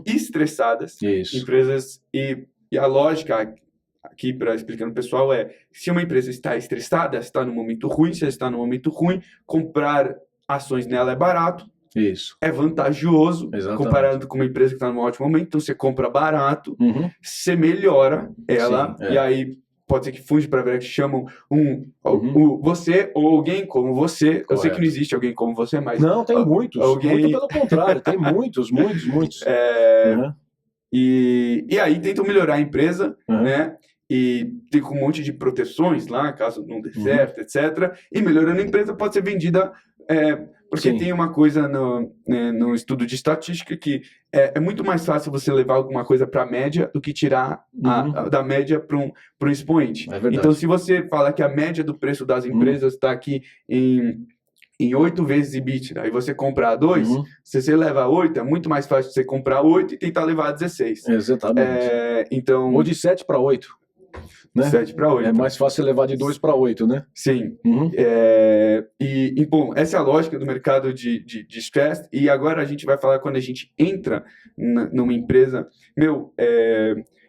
estressadas, empresas e a lógica aqui para explicar no pessoal se uma empresa está estressada, está no momento ruim, se ela está no momento ruim, comprar ações nela é barato. Isso. É vantajoso. Exatamente. Comparando com uma empresa que está num ótimo momento, então você compra barato, você melhora ela, e aí pode ser que fundos de private equity chamam você ou alguém como você. Correto. Eu sei que não existe alguém como você, mas... Não, tem muitos. Muito pelo contrário, tem muitos. E aí tentam melhorar a empresa, né? E tem um monte de proteções lá, caso não dê certo, etc. E melhorando a empresa pode ser vendida... porque tem uma coisa no estudo de estatística que é muito mais fácil você levar alguma coisa para a média do que tirar da média para um expoente. Então, se você fala que a média do preço das empresas está aqui em 8 vezes EBITDA, aí você compra a 2, se você leva a 8, é muito mais fácil você comprar 8 e tentar levar a 16. Exatamente. Então, ou de 7 para 8. Né? 7 para 8. É mais fácil levar de 2 para 8, né? Sim. Bom, essa é a lógica do mercado de stress. E agora a gente vai falar quando a gente entra numa empresa.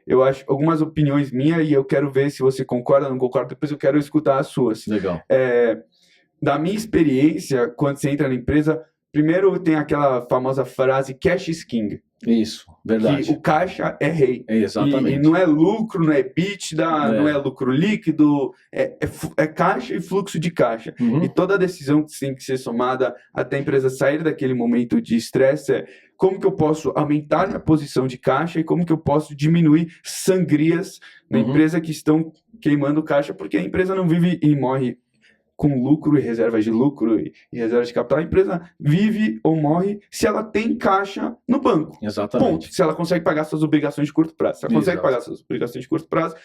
Eu acho algumas opiniões minhas e eu quero ver se você concorda ou não concorda. Depois eu quero escutar as suas. Legal. Da minha experiência, quando você entra na empresa, primeiro tem aquela famosa frase cash is king. Isso, verdade. Que o caixa é rei. Exatamente. E não é lucro, não é EBITDA, não é lucro líquido, é caixa e fluxo de caixa. E toda decisão que tem que ser somada até a empresa sair daquele momento de estresse é como que eu posso aumentar minha posição de caixa e como que eu posso diminuir sangrias na empresa que estão queimando caixa, porque a empresa não vive e morre com lucro e reservas de lucro e reservas de capital. A empresa vive ou morre se ela tem caixa no banco. Exatamente. Ponto. Se ela consegue pagar suas obrigações de curto prazo. Se ela consegue pagar suas obrigações de curto prazo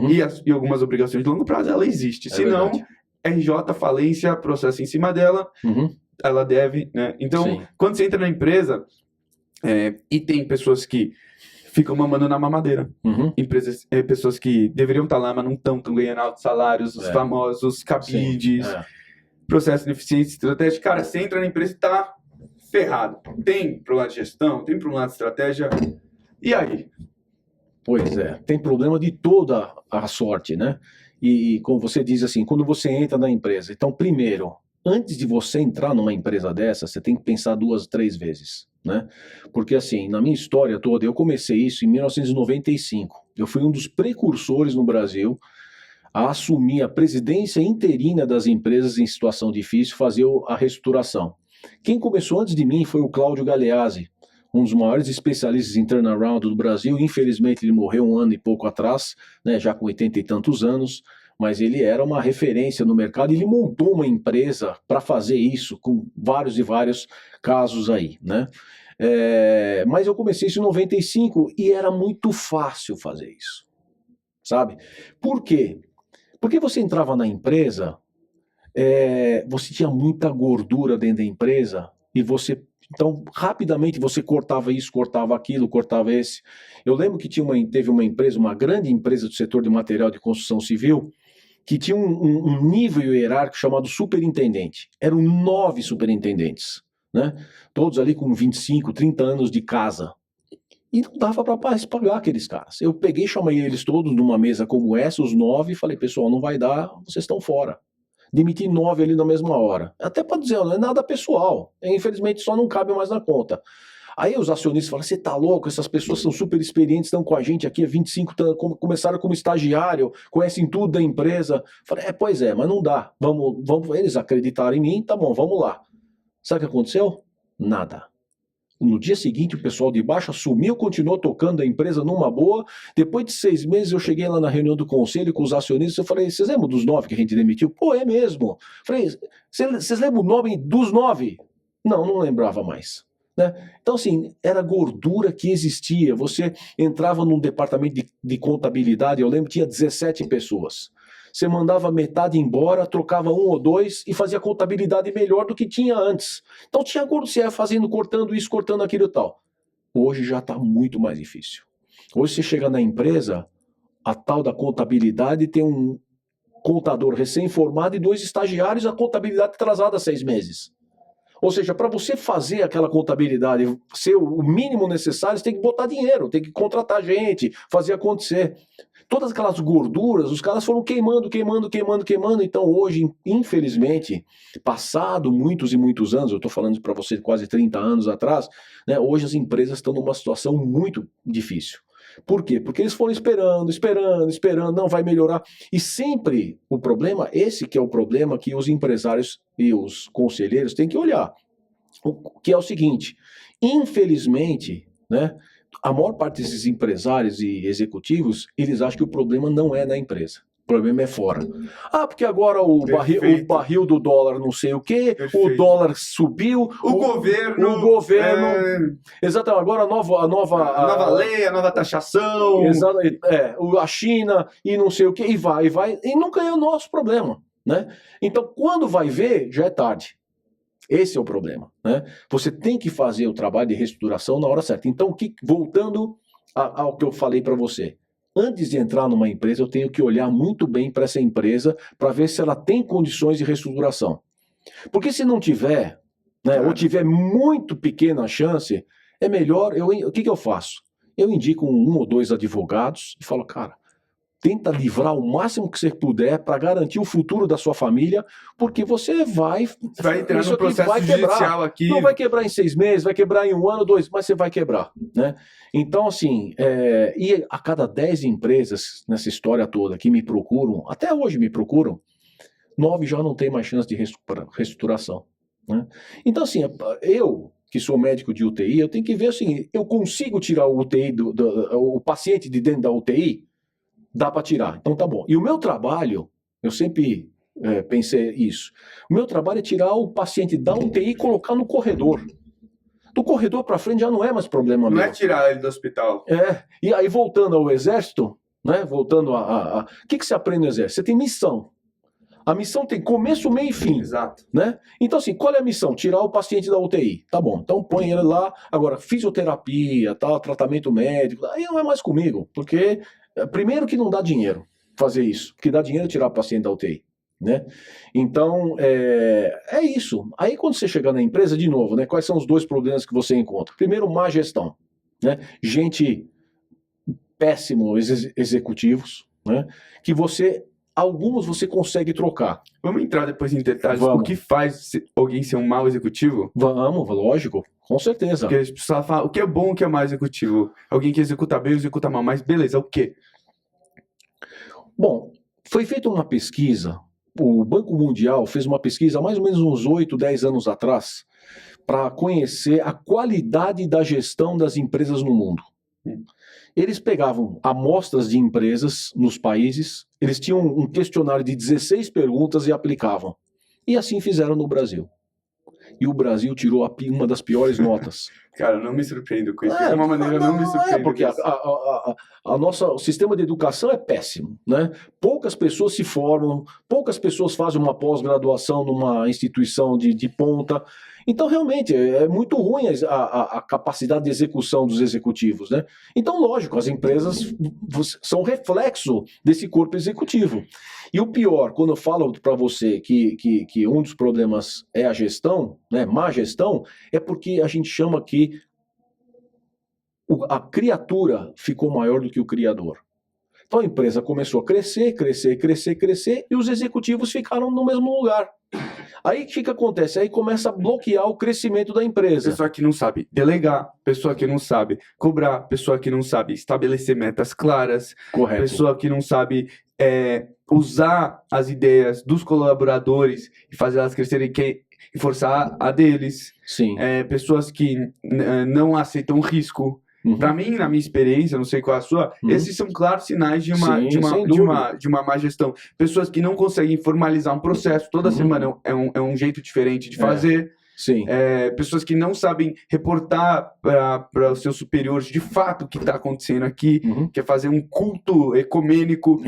e algumas obrigações de longo prazo, ela existe. Se não, RJ, falência, processo em cima dela, ela deve, né? Então, quando você entra na empresa e tem pessoas que ficam mamando na mamadeira. Empresas, pessoas que deveriam estar lá, mas não estão ganhando altos salários, os famosos cabides, processo de eficiência estratégica. Cara, você entra na empresa e está ferrado. Tem problema de gestão, tem problema de estratégia. E aí? Pois é, tem problema de toda a sorte, né? E como você diz assim, quando você entra na empresa, então primeiro, antes de você entrar numa empresa dessa, você tem que pensar 2, 3 vezes, né? Porque assim, na minha história toda, eu comecei isso em 1995. Eu fui um dos precursores no Brasil a assumir a presidência interina das empresas em situação difícil, fazer a reestruturação. Quem começou antes de mim foi o Cláudio Galeazzi, um dos maiores especialistas em turnaround do Brasil. Infelizmente ele morreu um ano e pouco atrás, né, já com 80 e tantos anos, mas ele era uma referência no mercado. Ele montou uma empresa para fazer isso, com vários e vários casos aí, né? Mas eu comecei isso em 95 e era muito fácil fazer isso, sabe? Por quê? Porque você entrava na empresa, você tinha muita gordura dentro da empresa e então rapidamente você cortava isso, cortava aquilo, cortava esse. Eu lembro que teve uma empresa, uma grande empresa do setor de material de construção civil, que tinha um nível hierárquico chamado superintendente. Eram 9 superintendentes, né? Todos ali com 25, 30 anos de casa. E não dava para pagar aqueles caras. Eu peguei, chamei eles todos numa mesa como essa, os 9, e falei, pessoal, não vai dar, vocês estão fora. Demiti 9 ali na mesma hora. Até para dizer, não é nada pessoal. Infelizmente só não cabe mais na conta. Aí os acionistas falam, você tá louco, essas pessoas são super experientes, estão com a gente aqui há 25 anos, começaram como estagiário, conhecem tudo da empresa. Falei, pois é, mas não dá. Vamos, eles acreditaram em mim, tá bom, vamos lá. Sabe o que aconteceu? Nada. No dia seguinte, o pessoal de baixo assumiu, continuou tocando a empresa numa boa. Depois de 6 meses, eu cheguei lá na reunião do conselho com os acionistas. Eu falei, vocês lembram dos 9 que a gente demitiu? Pô, é mesmo. Falei, vocês lembram o nome dos 9? Não lembrava mais. Né? Então, assim, era gordura que existia. Você entrava num departamento de contabilidade, eu lembro que tinha 17 pessoas. Você mandava metade embora, trocava 1 ou 2 e fazia contabilidade melhor do que tinha antes. Então tinha gordura, você ia fazendo, cortando isso, cortando aquilo e tal. Hoje já está muito mais difícil. Hoje você chega na empresa, a tal da contabilidade tem um contador recém-formado e 2 estagiários, a contabilidade atrasada há 6 meses. Ou seja, para você fazer aquela contabilidade ser o mínimo necessário, você tem que botar dinheiro, tem que contratar gente, fazer acontecer. Todas aquelas gorduras, os caras foram queimando. Então hoje, infelizmente, passado muitos e muitos anos, eu estou falando para você quase 30 anos atrás, né, hoje as empresas estão numa situação muito difícil. Por quê? Porque eles foram esperando, não vai melhorar. E sempre o problema, esse que é o problema que os empresários e os conselheiros têm que olhar, que é o seguinte, infelizmente, né, a maior parte desses empresários e executivos, eles acham que o problema não é na empresa. O problema é fora. Porque agora o barril do dólar não sei o quê, o dólar subiu, o governo. Exatamente, agora a nova lei, a nova taxação. Exatamente, a China e não sei o quê, e vai, e nunca é o nosso problema, né? Então, quando vai ver, já é tarde. Esse é o problema, né? Você tem que fazer o trabalho de reestruturação na hora certa. Então, voltando ao que eu falei para você, antes de entrar numa empresa, eu tenho que olhar muito bem para essa empresa para ver se ela tem condições de reestruturação. Porque se não tiver, né, ou tiver muito pequena chance, é melhor, o que eu faço? Eu indico 1 ou 2 advogados e falo, cara, tenta livrar o máximo que você puder para garantir o futuro da sua família, porque você vai entrar no processo judicial aqui. Não vai quebrar em 6 meses, vai quebrar em 1 ano, 2, mas você vai quebrar, né? Então, assim, e a cada 10 empresas nessa história toda que me procuram, até hoje me procuram, 9 já não tem mais chance de reestruturação, né? Então, assim, eu que sou médico de UTI, eu tenho que ver assim, eu consigo tirar o UTI o paciente de dentro da UTI? Dá para tirar, então tá bom. E o meu trabalho, eu sempre pensei isso, o meu trabalho é tirar o paciente da UTI e colocar no corredor. Do corredor para frente já não é mais problema meu. Não é tirar ele do hospital. E aí voltando ao exército, né, voltando o que você aprende no exército? Você tem missão. A missão tem começo, meio e fim. Exato. Né? Então, assim, qual é a missão? Tirar o paciente da UTI. Tá bom, então põe ele lá. Agora, fisioterapia, tal, tratamento médico, aí não é mais comigo, porque primeiro que não dá dinheiro fazer isso, porque dá dinheiro tirar o paciente da UTI, né? Então, é isso. Aí quando você chegar na empresa, de novo, né, quais são os 2 problemas que você encontra? Primeiro, má gestão, né? Gente péssimos executivos, né? Que alguns você consegue trocar. Vamos entrar depois em detalhes. Vamos. O que faz alguém ser um mau executivo? Vamos, lógico, com certeza. Porque as pessoas falam, o que é bom, o que é mau executivo? Alguém que executa bem, executa mal, mas beleza, o quê? Bom, Foi feita uma pesquisa, o Banco Mundial fez uma pesquisa há mais ou menos uns 8, 10 anos atrás, para conhecer a qualidade da gestão das empresas no mundo. Eles pegavam amostras de empresas nos países, eles tinham um questionário de 16 perguntas e aplicavam. E assim fizeram no Brasil. E o Brasil tirou uma das piores notas. Cara, não me surpreendo com isso. De uma maneira, não me surpreendo. Porque o sistema de educação é péssimo, né? Poucas pessoas se formam, poucas pessoas fazem uma pós-graduação numa instituição de ponta. Então, realmente, é muito ruim a capacidade de execução dos executivos, né? Então, lógico, as empresas são reflexo desse corpo executivo. E o pior, quando eu falo para você que um dos problemas é a gestão, né, má gestão, é porque a gente chama que a criatura ficou maior do que o criador. Então a empresa começou a crescer, e os executivos ficaram no mesmo lugar. Aí o que acontece? Aí começa a bloquear o crescimento da empresa. Pessoa que não sabe delegar, pessoa que não sabe cobrar, pessoa que não sabe estabelecer metas claras, Correto. Pessoa que não sabe usar as ideias dos colaboradores e fazer elas crescerem e forçar a deles. Sim. Pessoas que não aceitam risco. Uhum. Para mim, na minha experiência, não sei qual é a sua, esses são claros sinais de uma má gestão. Pessoas que não conseguem formalizar um processo, toda semana é um jeito diferente de fazer. Sim. Pessoas que não sabem reportar para os seus superiores de fato o que está acontecendo aqui, que é fazer um culto ecumênico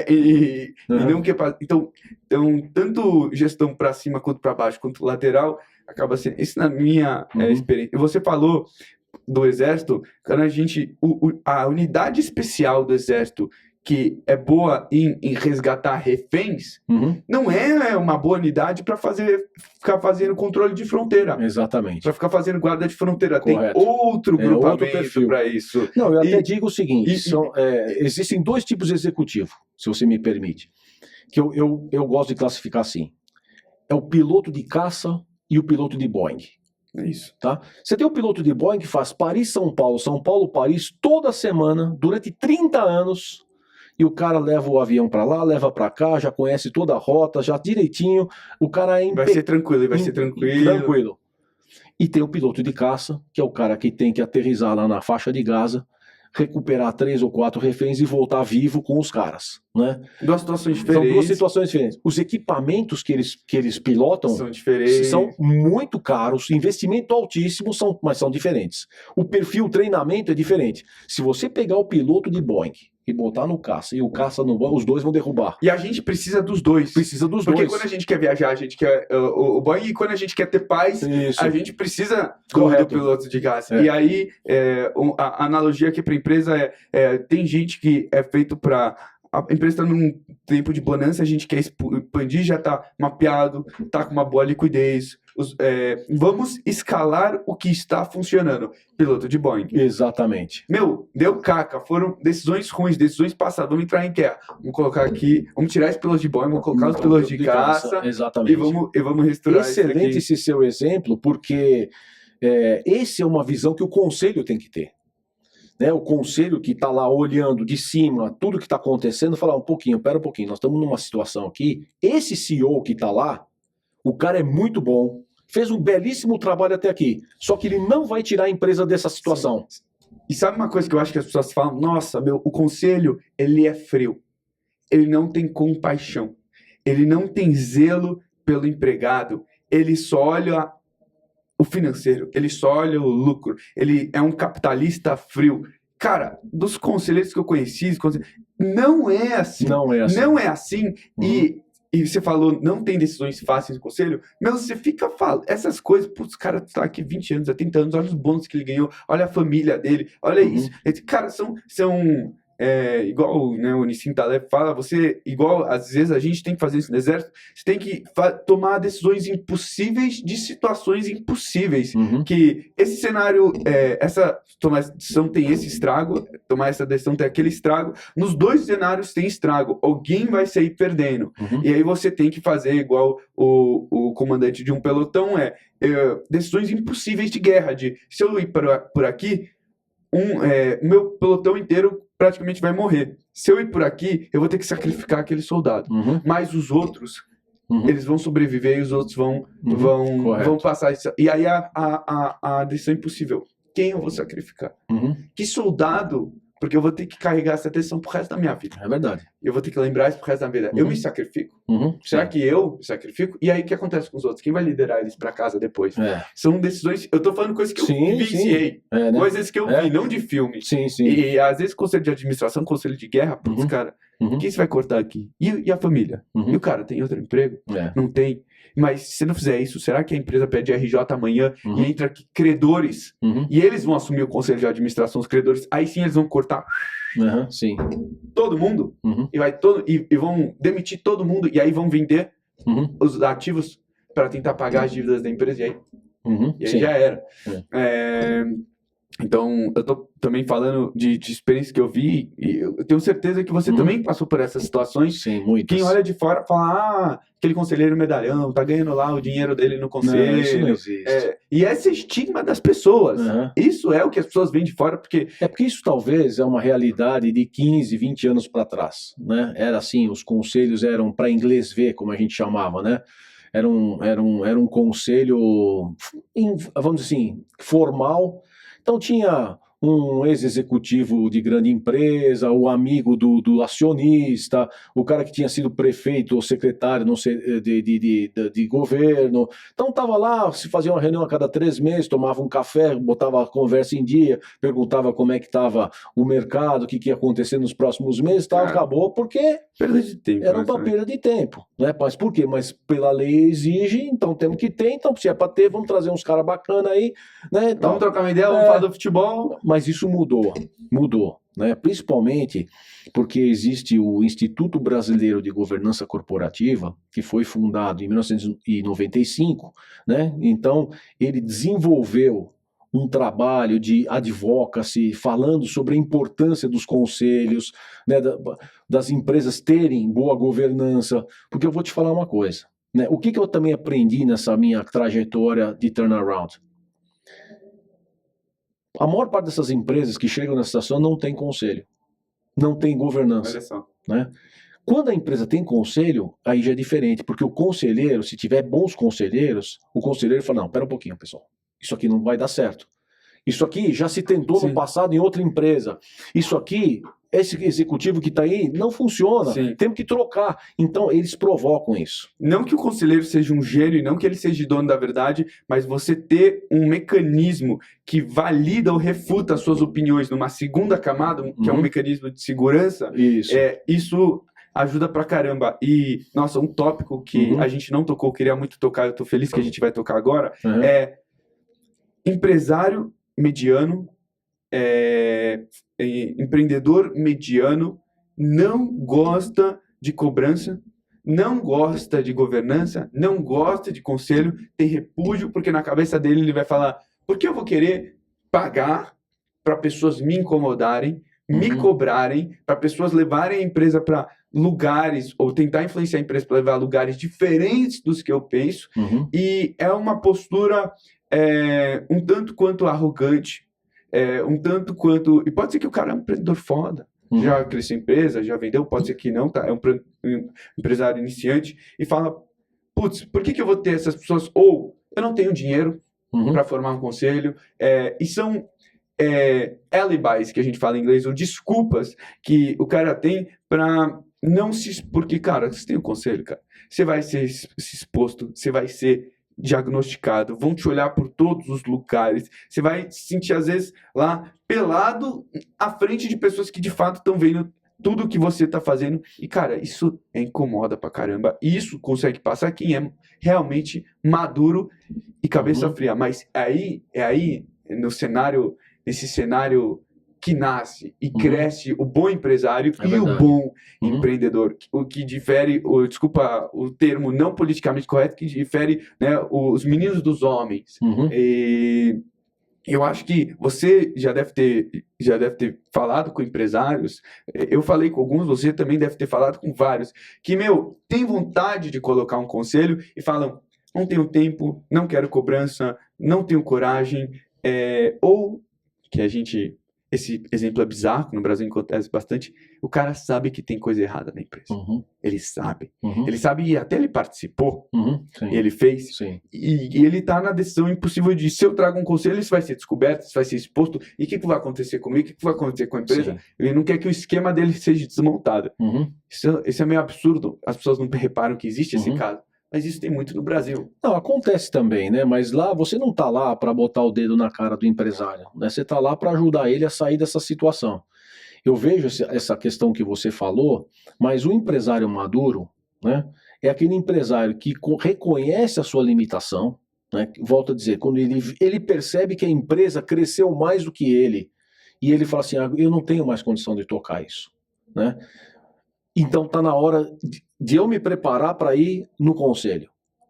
e não que então tanto gestão para cima quanto para baixo quanto lateral acaba sendo isso na minha experiência. E você falou do Exército, quando a unidade especial do Exército que é boa em resgatar reféns, não é uma boa unidade para ficar fazendo controle de fronteira. Exatamente. Para ficar fazendo guarda de fronteira. Correto. Tem outro grupamento para isso. Não, eu até digo o seguinte, existem dois tipos de executivo, se você me permite, que eu gosto de classificar assim. É o piloto de caça e o piloto de Boeing. É isso. Tá? Você tem o piloto de Boeing que faz Paris-São Paulo, Paris, toda semana, durante 30 anos, e o cara leva o avião para lá, leva para cá, já conhece toda a rota, já direitinho, o cara vai ser tranquilo, vai ser tranquilo. E tem o piloto de caça, que é o cara que tem que aterrissar lá na faixa de Gaza, recuperar 3 ou 4 reféns e voltar vivo com os caras, né? Duas situações diferentes. São duas situações diferentes. Os equipamentos que eles pilotam são diferentes. São muito caros, investimento altíssimo, mas são diferentes. O perfil, o treinamento é diferente. Se você pegar o piloto de Boeing e botar no caça, e o caça no Boeing, os dois vão derrubar. E a gente precisa dos dois. Porque quando a gente quer viajar, a gente quer o Boeing, e quando a gente quer ter paz, a gente precisa do piloto de caça. E aí, a analogia aqui para a empresa tem gente que é feito para... A empresa está num tempo de bonança, a gente quer expandir, já está mapeado, está com uma boa liquidez. Vamos escalar o que está funcionando. Piloto de Boeing. Exatamente. Deu caca, foram decisões ruins, decisões passadas. Vamos entrar em guerra. Vamos colocar aqui, vamos tirar os pilotos de Boeing, vamos colocar os pilotos de caça. Exatamente. E vamos reestruturar isso aqui. Excelente esse seu exemplo, porque esse é uma visão que o conselho tem que ter. O conselho que está lá olhando de cima tudo que está acontecendo, falar pera um pouquinho, nós estamos numa situação aqui, esse CEO que está lá, o cara é muito bom, fez um belíssimo trabalho até aqui, só que ele não vai tirar a empresa dessa situação. Sim. E sabe uma coisa que eu acho que as pessoas falam? Nossa, o conselho, ele é frio, ele não tem compaixão, ele não tem zelo pelo empregado, ele só olha o financeiro, ele só olha o lucro, ele é um capitalista frio. Cara, dos conselheiros que eu conheci, não é assim. Não é assim. E você falou, não tem decisões fáceis no conselho, mas você fica falando essas coisas, putz, o cara tá aqui 20 anos, há 30 anos, olha os bônus que ele ganhou, olha a família dele, olha isso. Cara, são igual, né, o Nissim Taleb fala, igual às vezes a gente tem que fazer isso no exército, você tem que tomar decisões impossíveis de situações impossíveis, que esse cenário, tomar essa decisão tem esse estrago, tomar essa decisão tem aquele estrago, nos dois cenários tem estrago, alguém vai sair perdendo, e aí você tem que fazer igual o comandante de um pelotão, decisões impossíveis de guerra, se eu ir por aqui, meu pelotão inteiro praticamente vai morrer. Se eu ir por aqui, eu vou ter que sacrificar aquele soldado. Mas os outros, eles vão sobreviver e os outros vão passar isso. E aí a decisão é impossível. Quem eu vou sacrificar? Que soldado? Porque eu vou ter que carregar essa decisão pro resto da minha vida. É verdade. Eu vou ter que lembrar isso pro resto da vida. Eu me sacrifico? Será que eu me sacrifico? E aí o que acontece com os outros? Quem vai liderar eles para casa depois? São decisões... Eu tô falando coisas que eu vivenciei. Né? Coisas que eu vi, não de filme. Sim. E às vezes conselho de administração, conselho de guerra, putz, cara, quem você vai cortar aqui? E a família? E o cara tem outro emprego? Não tem. Mas se não fizer isso, será que a empresa pede RJ amanhã e entra aqui credores? E eles vão assumir o conselho de administração, os credores, aí sim eles vão cortar sim. todo mundo e vão demitir todo mundo e aí vão vender os ativos para tentar pagar as dívidas da empresa e aí, já era. Então, eu tô também falando de experiência que eu vi, e eu tenho certeza que você também passou por essas situações. Sim, muitas. Quem olha de fora fala, aquele conselheiro medalhão, tá ganhando lá o dinheiro dele no conselho. Não, isso não existe. E esse estigma das pessoas. Isso é o que as pessoas veem de fora, porque... É porque isso talvez é uma realidade de 15, 20 anos para trás, né? Era assim, os conselhos eram para inglês ver, como a gente chamava, né? Era um conselho, vamos dizer assim, formal. Então tinha um ex-executivo de grande empresa, o amigo do acionista, o cara que tinha sido prefeito ou secretário, não sei, de governo. Então estava lá, se fazia uma reunião a cada 3 meses, tomava um café, botava a conversa em dia, perguntava como é que estava o mercado, o que ia acontecer nos próximos meses, tal. Acabou porque perda de tempo, era uma perda de tempo. Né? Mas por quê? Mas pela lei exige, então temos que ter, então se é para ter, vamos trazer uns caras bacanas aí. Né? Então, vamos trocar uma ideia, vamos falar do futebol. Mas isso mudou, né? Principalmente porque existe o Instituto Brasileiro de Governança Corporativa, que foi fundado em 1995, né? Então ele desenvolveu um trabalho de advocacy, falando sobre a importância dos conselhos, né, das empresas terem boa governança, porque eu vou te falar uma coisa, né? O que eu também aprendi nessa minha trajetória de turnaround? A maior parte dessas empresas que chegam nessa situação não tem conselho, não tem governança. Olha só. Né? Quando a empresa tem conselho, aí já é diferente, porque o conselheiro, se tiver bons conselheiros, o conselheiro fala, não, pera um pouquinho, pessoal, isso aqui não vai dar certo. Isso aqui já se tentou no passado em outra empresa. Isso aqui, esse executivo que está aí, não funciona. Temos que trocar. Então, eles provocam isso. Não que o conselheiro seja um gênio, não que ele seja dono da verdade, mas você ter um mecanismo que valida ou refuta as suas opiniões numa segunda camada, que é um mecanismo de segurança, isso ajuda pra caramba. E, nossa, um tópico que a gente não tocou, queria muito tocar, eu tô feliz que a gente vai tocar agora, é empresário mediano, empreendedor mediano não gosta de cobrança, não gosta de governança, não gosta de conselho, tem repúdio, porque na cabeça dele ele vai falar, por que eu vou querer pagar para pessoas me incomodarem, me cobrarem, para pessoas levarem a empresa para lugares, ou tentar influenciar a empresa para levar a lugares diferentes dos que eu penso, e é uma postura um tanto quanto arrogante, um tanto quanto... E pode ser que o cara é um empreendedor foda, já cresceu empresa, já vendeu, pode ser que não, tá? É um empresário iniciante, e fala, putz, por que eu vou ter essas pessoas? Ou eu não tenho dinheiro para formar um conselho, e são alibis, que a gente fala em inglês, ou desculpas que o cara tem para não se... Porque, cara, você tem um conselho, cara, você vai ser exposto, você vai ser diagnosticado, vão te olhar por todos os lugares, você vai se sentir às vezes lá pelado à frente de pessoas que de fato estão vendo tudo que você está fazendo e cara, isso incomoda pra caramba, e isso consegue passar quem é realmente maduro e cabeça fria, mas aí nesse cenário que nasce e cresce o bom empresário e o bom empreendedor. O que difere, desculpa o termo não politicamente correto, que difere, né, os meninos dos homens. E eu acho que você já deve ter falado com empresários, eu falei com alguns, você também deve ter falado com vários, que, tem vontade de colocar um conselho e falam, não tenho tempo, não quero cobrança, não tenho coragem, ou que a gente esse exemplo é bizarro, que no Brasil acontece bastante, o cara sabe que tem coisa errada na empresa. Uhum. Ele sabe. Uhum. Ele sabe e até ele participou, Uhum. Sim. ele fez, Sim. e ele tá na decisão impossível de, se eu trago um conselho, isso vai ser descoberto, isso vai ser exposto, e o que vai acontecer comigo, o que vai acontecer com a empresa? Sim. Ele não quer que o esquema dele seja desmontado. Uhum. Isso é meio absurdo, as pessoas não reparam que existe esse Uhum. caso. Mas isso tem muito no Brasil. Não, acontece também, né? Mas lá você não tá lá para botar o dedo na cara do empresário, né? Você tá lá para ajudar ele a sair dessa situação. Eu vejo essa questão que você falou, mas o empresário maduro, né? É aquele empresário que reconhece a sua limitação, né? Volto a dizer, quando ele percebe que a empresa cresceu mais do que ele, e ele fala assim, eu não tenho mais condição de tocar isso, né? Então tá na hora de eu me preparar para ir no conselho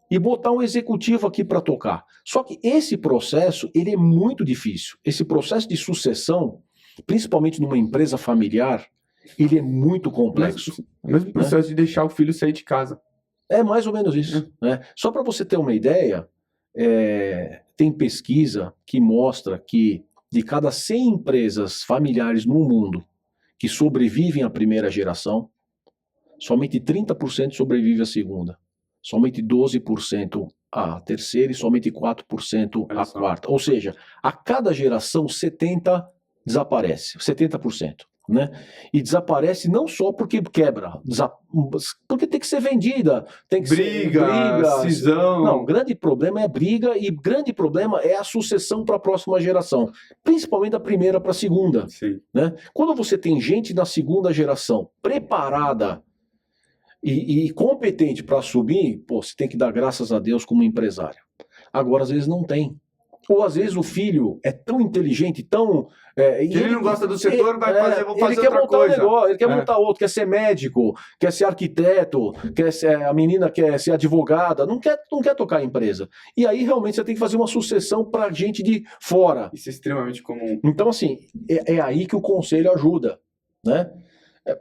e botar um executivo aqui para tocar. Só que esse processo, ele é muito difícil. Esse processo de sucessão, principalmente numa empresa familiar, ele é muito complexo. O mesmo processo de deixar o filho sair de casa. É mais ou menos isso, né? Só para você ter uma ideia, tem pesquisa que mostra que de cada 100 empresas familiares no mundo que sobrevivem à primeira geração, somente 30% sobrevive à segunda, somente 12% à terceira e somente 4% à quarta. Ou seja, a cada geração 70% desaparece, 70%. Né? E desaparece não só porque quebra, porque tem que ser vendida, tem que briga, cisão. Não, o grande problema é a briga e grande problema é a sucessão para a próxima geração, principalmente da primeira para a segunda. Sim. Né? Quando você tem gente da segunda geração preparada e competente para assumir, pô, você tem que dar graças a Deus como empresário. Agora, às vezes, não tem. Ou às vezes o filho é tão inteligente, tão... ele não gosta do setor, vai fazer, vou fazer outra coisa. Ele quer montar outro, quer ser médico, quer ser arquiteto, a menina quer ser advogada, não quer tocar a empresa. E aí realmente você tem que fazer uma sucessão para gente de fora. Isso é extremamente comum. Então assim, é aí que o conselho ajuda, né?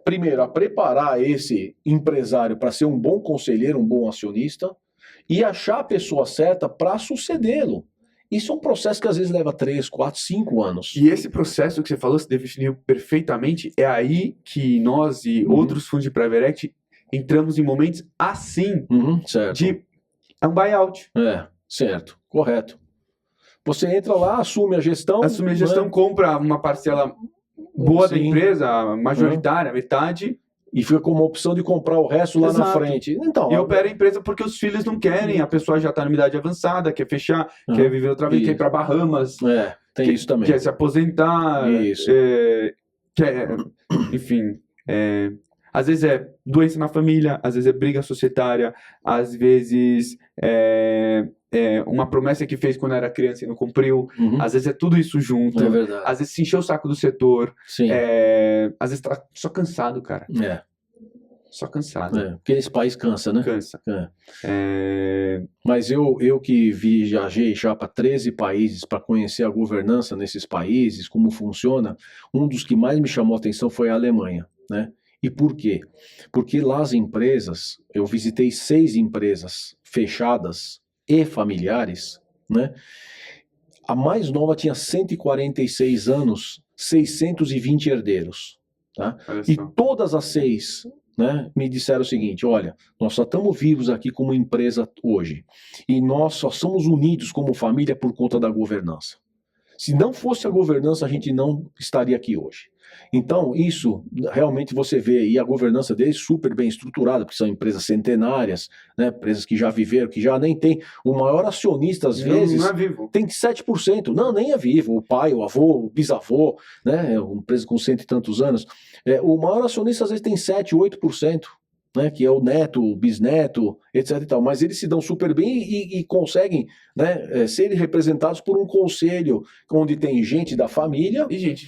Primeiro, a preparar esse empresário para ser um bom conselheiro, um bom acionista, e achar a pessoa certa para sucedê-lo. Isso é um processo que às vezes leva 3, 4, 5 anos. E esse processo que você falou, se definiu perfeitamente, é aí que nós e outros fundos de private equity entramos em momentos assim certo. de um buyout. Certo, correto. Você entra lá, assume a gestão. Compra uma parcela boa da empresa, majoritária, metade. E fica com uma opção de comprar o resto lá na frente. Então, e opera a empresa porque os filhos não querem, a pessoa já está na idade avançada, quer fechar, quer viver outra vez, quer ir para Bahamas. Tem isso também. Quer se aposentar. Isso. Enfim, às vezes é doença na família, às vezes é briga societária, às vezes é uma promessa que fez quando era criança e não cumpriu, às vezes é tudo isso junto, é verdade. Às vezes se encheu o saco do setor, Sim. Às vezes tá só cansado, cara. Só cansado. Porque esse país cansa, né? Cansa. Mas eu que viajei já para 13 países para conhecer a governança nesses países, como funciona, um dos que mais me chamou a atenção foi a Alemanha, né? E por quê? Porque lá as empresas, eu visitei 6 empresas fechadas e familiares, né? A mais nova tinha 146 anos, 620 herdeiros, tá? E todas as 6, né, me disseram o seguinte: olha, nós só estamos vivos aqui como empresa hoje e nós só somos unidos como família por conta da governança. Se não fosse a governança, a gente não estaria aqui hoje. Então, isso realmente você vê, e a governança deles super bem estruturada, porque são empresas centenárias, né, empresas que já viveram, que já nem tem. O maior acionista, às vezes, não é vivo. Tem 7%. Não, nem é vivo. O pai, o avô, o bisavô, né, uma empresa com 100 e tantos anos. O maior acionista, às vezes, tem 7%, 8%. Né, que é o neto, o bisneto, etc. e tal. Mas eles se dão super bem e conseguem, né, serem representados por um conselho onde tem gente da família e gente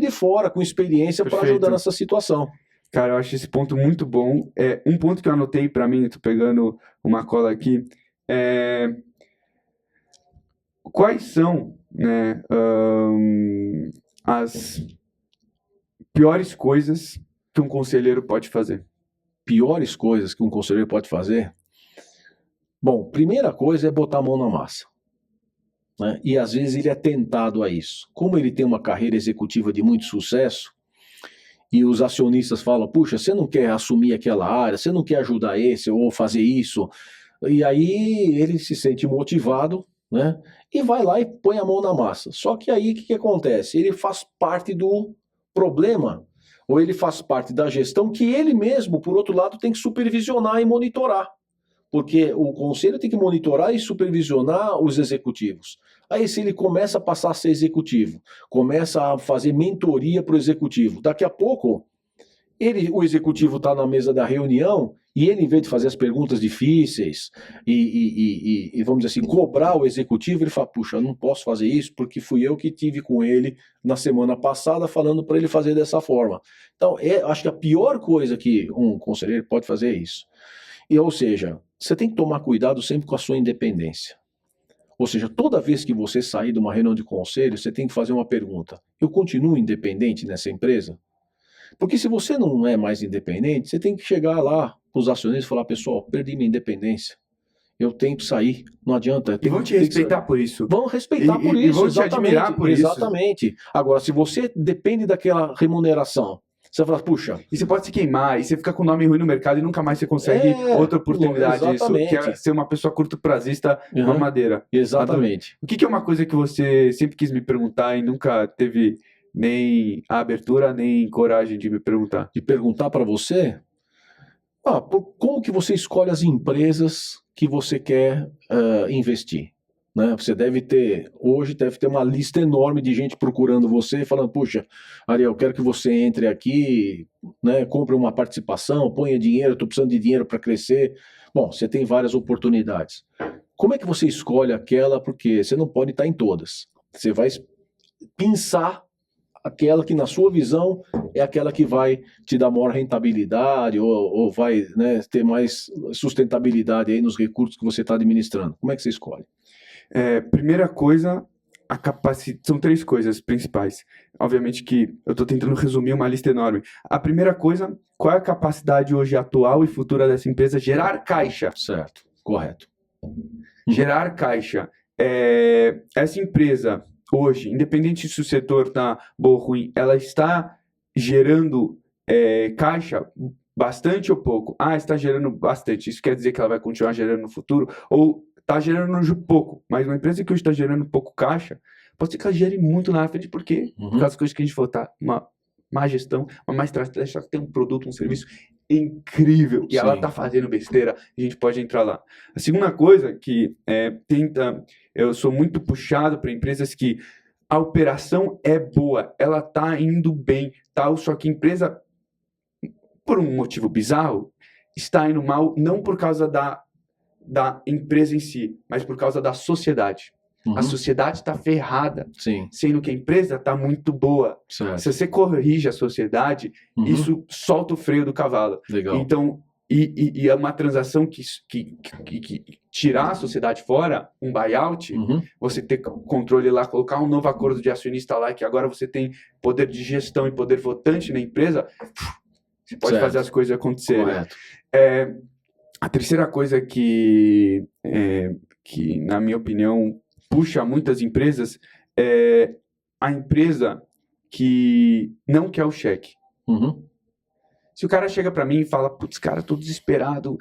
de fora, com experiência para ajudar nessa situação. Cara, eu acho esse ponto muito bom. Um ponto que eu anotei para mim, tô pegando uma cola aqui, quais são, né, as piores coisas que um conselheiro pode fazer? Piores coisas que um conselheiro pode fazer? Bom, primeira coisa é botar a mão na massa. né? E às vezes ele é tentado a isso. Como ele tem uma carreira executiva de muito sucesso, e os acionistas falam, puxa, você não quer assumir aquela área, você não quer ajudar esse ou fazer isso, e aí ele se sente motivado, né? E vai lá e põe a mão na massa. Só que aí o que acontece? Ele faz parte do problema, ou ele faz parte da gestão que ele mesmo, por outro lado, tem que supervisionar e monitorar. Porque o conselho tem que monitorar e supervisionar os executivos. Aí, se ele começa a passar a ser executivo, começa a fazer mentoria para o executivo, daqui a pouco, o executivo está na mesa da reunião e ele, em vez de fazer as perguntas difíceis e, vamos dizer assim, cobrar o executivo, ele fala, puxa, eu não posso fazer isso porque fui eu que tive com ele na semana passada falando para ele fazer dessa forma. Então, acho que a pior coisa que um conselheiro pode fazer é isso. Ou seja, você tem que tomar cuidado sempre com a sua independência. Ou seja, toda vez que você sair de uma reunião de conselho, você tem que fazer uma pergunta. Eu continuo independente nessa empresa? Porque se você não é mais independente, você tem que chegar lá para os acionistas e falar, pessoal, perdi minha independência. Eu tenho que sair, não adianta. E vão te respeitar por isso. Vão respeitar por isso, e vão te admirar por isso. Exatamente. Agora, se você depende daquela remuneração, você fala, puxa... E você pode se queimar, e você fica com o nome ruim no mercado e nunca mais você consegue outra oportunidade. Isso, que é ser uma pessoa curto-prazista mamadeira. Exatamente. O que é uma coisa que você sempre quis me perguntar e nunca teve nem a abertura, nem coragem de me perguntar? De perguntar para você? Como que você escolhe as empresas que você quer investir? Né? Você hoje deve ter uma lista enorme de gente procurando você, falando, puxa, Ariel, quero que você entre aqui, né, compre uma participação, ponha dinheiro, estou precisando de dinheiro para crescer. Bom, você tem várias oportunidades. Como é que você escolhe aquela? Porque você não pode estar em todas. Você vai pensar aquela que, na sua visão, é aquela que vai te dar maior rentabilidade ou vai, né, ter mais sustentabilidade aí nos recursos que você está administrando. Como é que você escolhe? Primeira coisa, são 3 coisas principais. Obviamente que eu estou tentando resumir uma lista enorme. A primeira coisa, qual é a capacidade hoje atual e futura dessa empresa gerar caixa? Certo, correto. Gerar caixa. Essa empresa, hoje, independente se o setor está bom ou ruim, ela está gerando caixa bastante ou pouco? Está gerando bastante. Isso quer dizer que ela vai continuar gerando no futuro? Ou está gerando pouco, mas uma empresa que hoje está gerando pouco caixa, pode ser que ela gere muito lá na frente, por quê? Por causa das coisas que a gente falou, tá? Uma má gestão, uma má estratégia, tem um produto, um serviço incrível, e ela tá fazendo besteira, a gente pode entrar lá. A segunda coisa que eu sou muito puxado para empresas que a operação é boa, ela tá indo bem, tal, só que a empresa, por um motivo bizarro, está indo mal, não por causa da empresa em si, mas por causa da sociedade. A sociedade está ferrada, sendo que a empresa está muito boa. Certo. Se você corrige a sociedade, isso solta o freio do cavalo. Legal. Então, e é uma transação que tirar a sociedade fora, um buyout, você ter controle lá, colocar um novo acordo de acionista lá, que agora você tem poder de gestão e poder votante na empresa, você pode fazer as coisas acontecerem. Correto. A terceira coisa que, na minha opinião, puxa muitas empresas é a empresa que não quer o cheque. Se o cara chega para mim e fala, putz, cara, tô desesperado,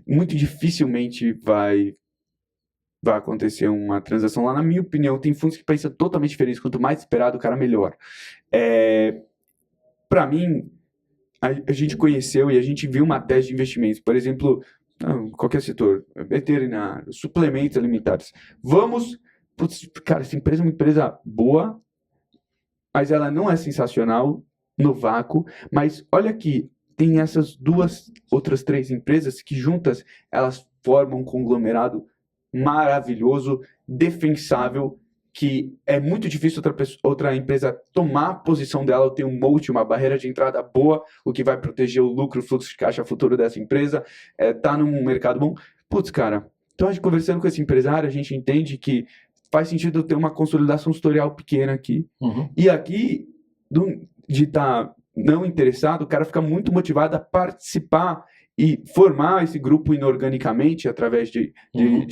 muito dificilmente vai acontecer uma transação lá. Na minha opinião, tem fundos que pensam totalmente diferente. Quanto mais esperado o cara, melhor. Para mim, a gente conheceu e a gente viu uma tese de investimentos, por exemplo, qualquer setor, veterinário, suplementos alimentares. Cara, essa empresa é uma empresa boa, mas ela não é sensacional no vácuo, mas olha aqui, tem essas outras 3 empresas que juntas, elas formam um conglomerado maravilhoso, defensável, que é muito difícil outra empresa tomar a posição dela, ter um moat, uma barreira de entrada boa, o que vai proteger o lucro, o fluxo de caixa futuro dessa empresa, tá num mercado bom. Putz, cara, então a gente conversando com esse empresário, a gente entende que faz sentido ter uma consolidação tutorial pequena aqui. E aqui, de estar não interessado, o cara fica muito motivado a participar e formar esse grupo inorganicamente através de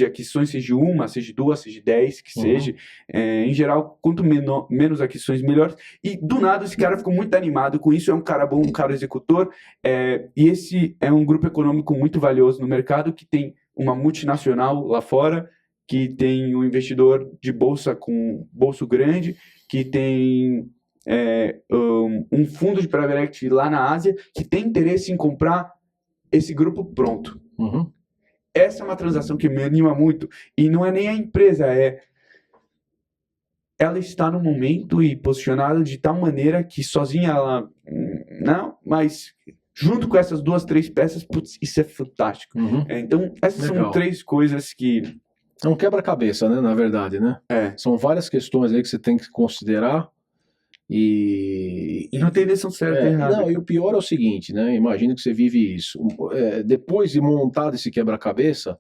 aquisições, seja uma, seja duas, seja 10, que seja. Em geral, quanto menos aquisições, melhor. E do nada esse cara ficou muito animado com isso, é um cara bom, um cara executor, e esse é um grupo econômico muito valioso no mercado, que tem uma multinacional lá fora, que tem um investidor de bolsa com bolso grande, que tem um fundo de private equity lá na Ásia, que tem interesse em comprar esse grupo pronto. Essa é uma transação que me anima muito. E não é nem a empresa, ela está no momento e posicionada de tal maneira que sozinha ela... Não, mas junto com essas 2, 3 peças, putz, isso é fantástico. Então, essas são 3 coisas que... É um quebra-cabeça, né, na verdade, né? São várias questões aí que você tem que considerar e não tem decisão certa e errada. Não, e o pior é o seguinte, né? Imagina que você vive isso. Depois de montar esse quebra-cabeça,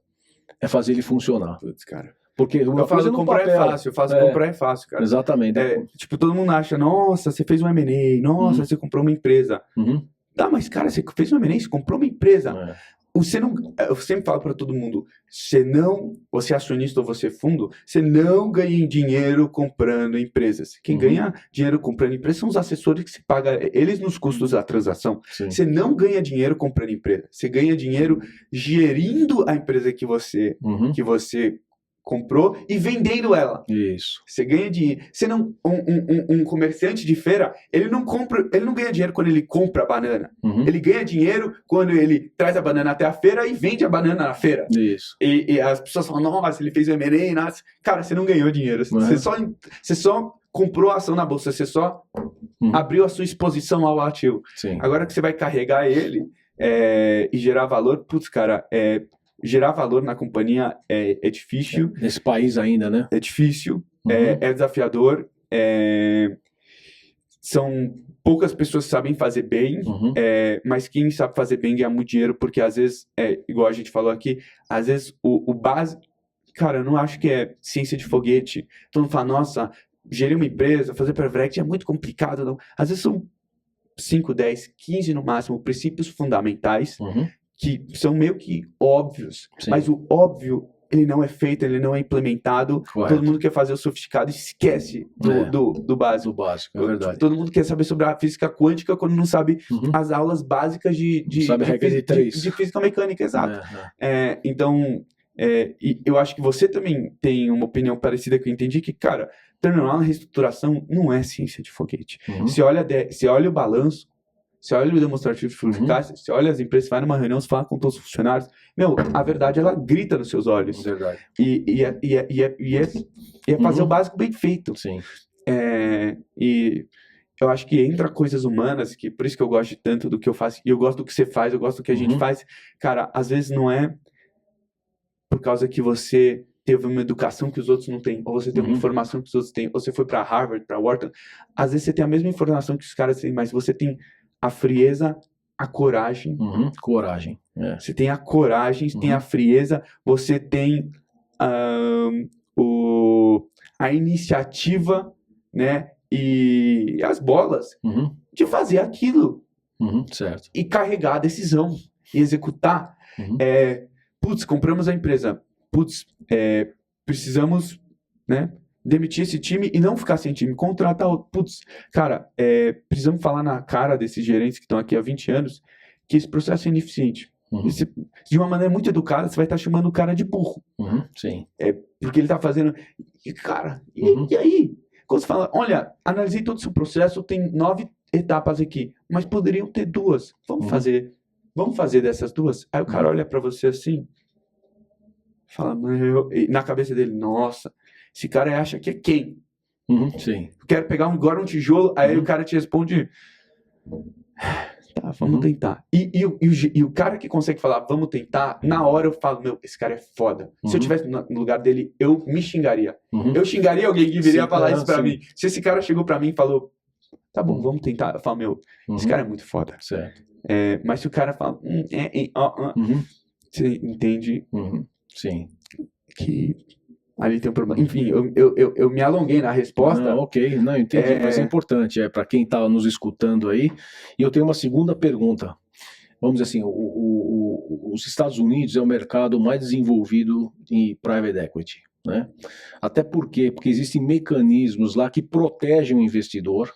é fazer ele funcionar. Putz, cara. Porque eu faço comprar é fácil, comprar é fácil, cara. Exatamente. Tipo, todo mundo acha, nossa, você fez um M&A, nossa, você comprou uma empresa. Tá, mas cara, você fez um M&A, você comprou uma empresa. Você não, eu sempre falo para todo mundo, você é acionista ou você é fundo, você não ganha dinheiro comprando empresas. Quem ganha dinheiro comprando empresas são os assessores que se pagam eles nos custos da transação. Você não ganha dinheiro comprando empresa, você ganha dinheiro gerindo a empresa que você comprou e vendendo ela. Isso. Você ganha dinheiro. Você não, um comerciante de feira, ele não ganha dinheiro quando ele compra a banana. Ele ganha dinheiro quando ele traz a banana até a feira e vende a banana na feira. Isso. E as pessoas falam, nossa, ele fez o M&A, nossa. Cara, você não ganhou dinheiro. Você só comprou a ação na bolsa, você só abriu a sua exposição ao ativo. Agora que você vai carregar ele e gerar valor, putz, cara, gerar valor na companhia é difícil. Nesse país ainda, né? É difícil, é desafiador, são poucas pessoas que sabem fazer bem, mas quem sabe fazer bem ganha muito dinheiro, porque às vezes, igual a gente falou aqui, às vezes o base... Cara, eu não acho que é ciência de foguete. Todo mundo fala, nossa, gerir uma empresa, fazer private equity é muito complicado. Não. Às vezes são 5, 10, 15 no máximo, princípios fundamentais, que são meio que óbvios, mas o óbvio, ele não é feito, ele não é implementado. Correto. Todo mundo quer fazer o sofisticado e esquece do básico. Do básico, é verdade. Todo mundo quer saber sobre a física quântica quando não sabe as aulas básicas de física mecânica, exato. Então, e eu acho que você também tem uma opinião parecida que eu entendi, que, cara, turnaround, reestruturação não é ciência de foguete. Você olha o balanço, você olha o demonstrativo de eficácia, você olha as empresas, vai numa reunião, você fala com todos os funcionários, a verdade, ela grita nos seus olhos. Verdade. E é fazer o básico bem feito. Sim. E eu acho que entra coisas humanas, que por isso que eu gosto tanto do que eu faço, e eu gosto do que você faz, eu gosto do que a gente faz. Cara, às vezes não é por causa que você teve uma educação que os outros não têm, ou você tem uma informação que os outros têm, ou você foi para Harvard, para Wharton. Às vezes você tem a mesma informação que os caras têm, mas você tem a frieza, a coragem. Coragem. Você tem a coragem, você tem a frieza, você tem a iniciativa, né? E as bolas de fazer aquilo. Certo. E carregar a decisão. E executar. Putz, compramos a empresa. Putz, precisamos, né, demitir esse time e não ficar sem time. Contratar outro. Putz, cara, precisamos falar na cara desses gerentes que estão aqui há 20 anos que esse processo é ineficiente. De uma maneira muito educada, você vai estar chamando o cara de burro. Sim. Porque ele está fazendo... E, cara, e aí? Quando você fala, olha, analisei todo o seu processo, tem 9 etapas aqui, mas poderiam ter 2. Vamos fazer dessas 2? Aí o cara olha para você assim, fala, na cabeça dele, nossa, esse cara acha que é quem? Sim. Eu quero pegar agora um tijolo, aí o cara te responde, tá, vamos tentar. E o cara que consegue falar, vamos tentar, na hora eu falo, esse cara é foda. Se eu tivesse no lugar dele, eu me xingaria. Eu xingaria alguém que viria falar isso pra mim. Se esse cara chegou pra mim e falou, tá bom, vamos tentar, eu falo, esse cara é muito foda. Certo. Mas se o cara fala, você entende sim. que ali tem um problema. Enfim, eu me alonguei na resposta. Ok, não, entendi, mas é importante, para quem está nos escutando aí. E eu tenho uma segunda pergunta. Vamos dizer assim, os Estados Unidos é o mercado mais desenvolvido em private equity, né? Até porque existem mecanismos lá que protegem o investidor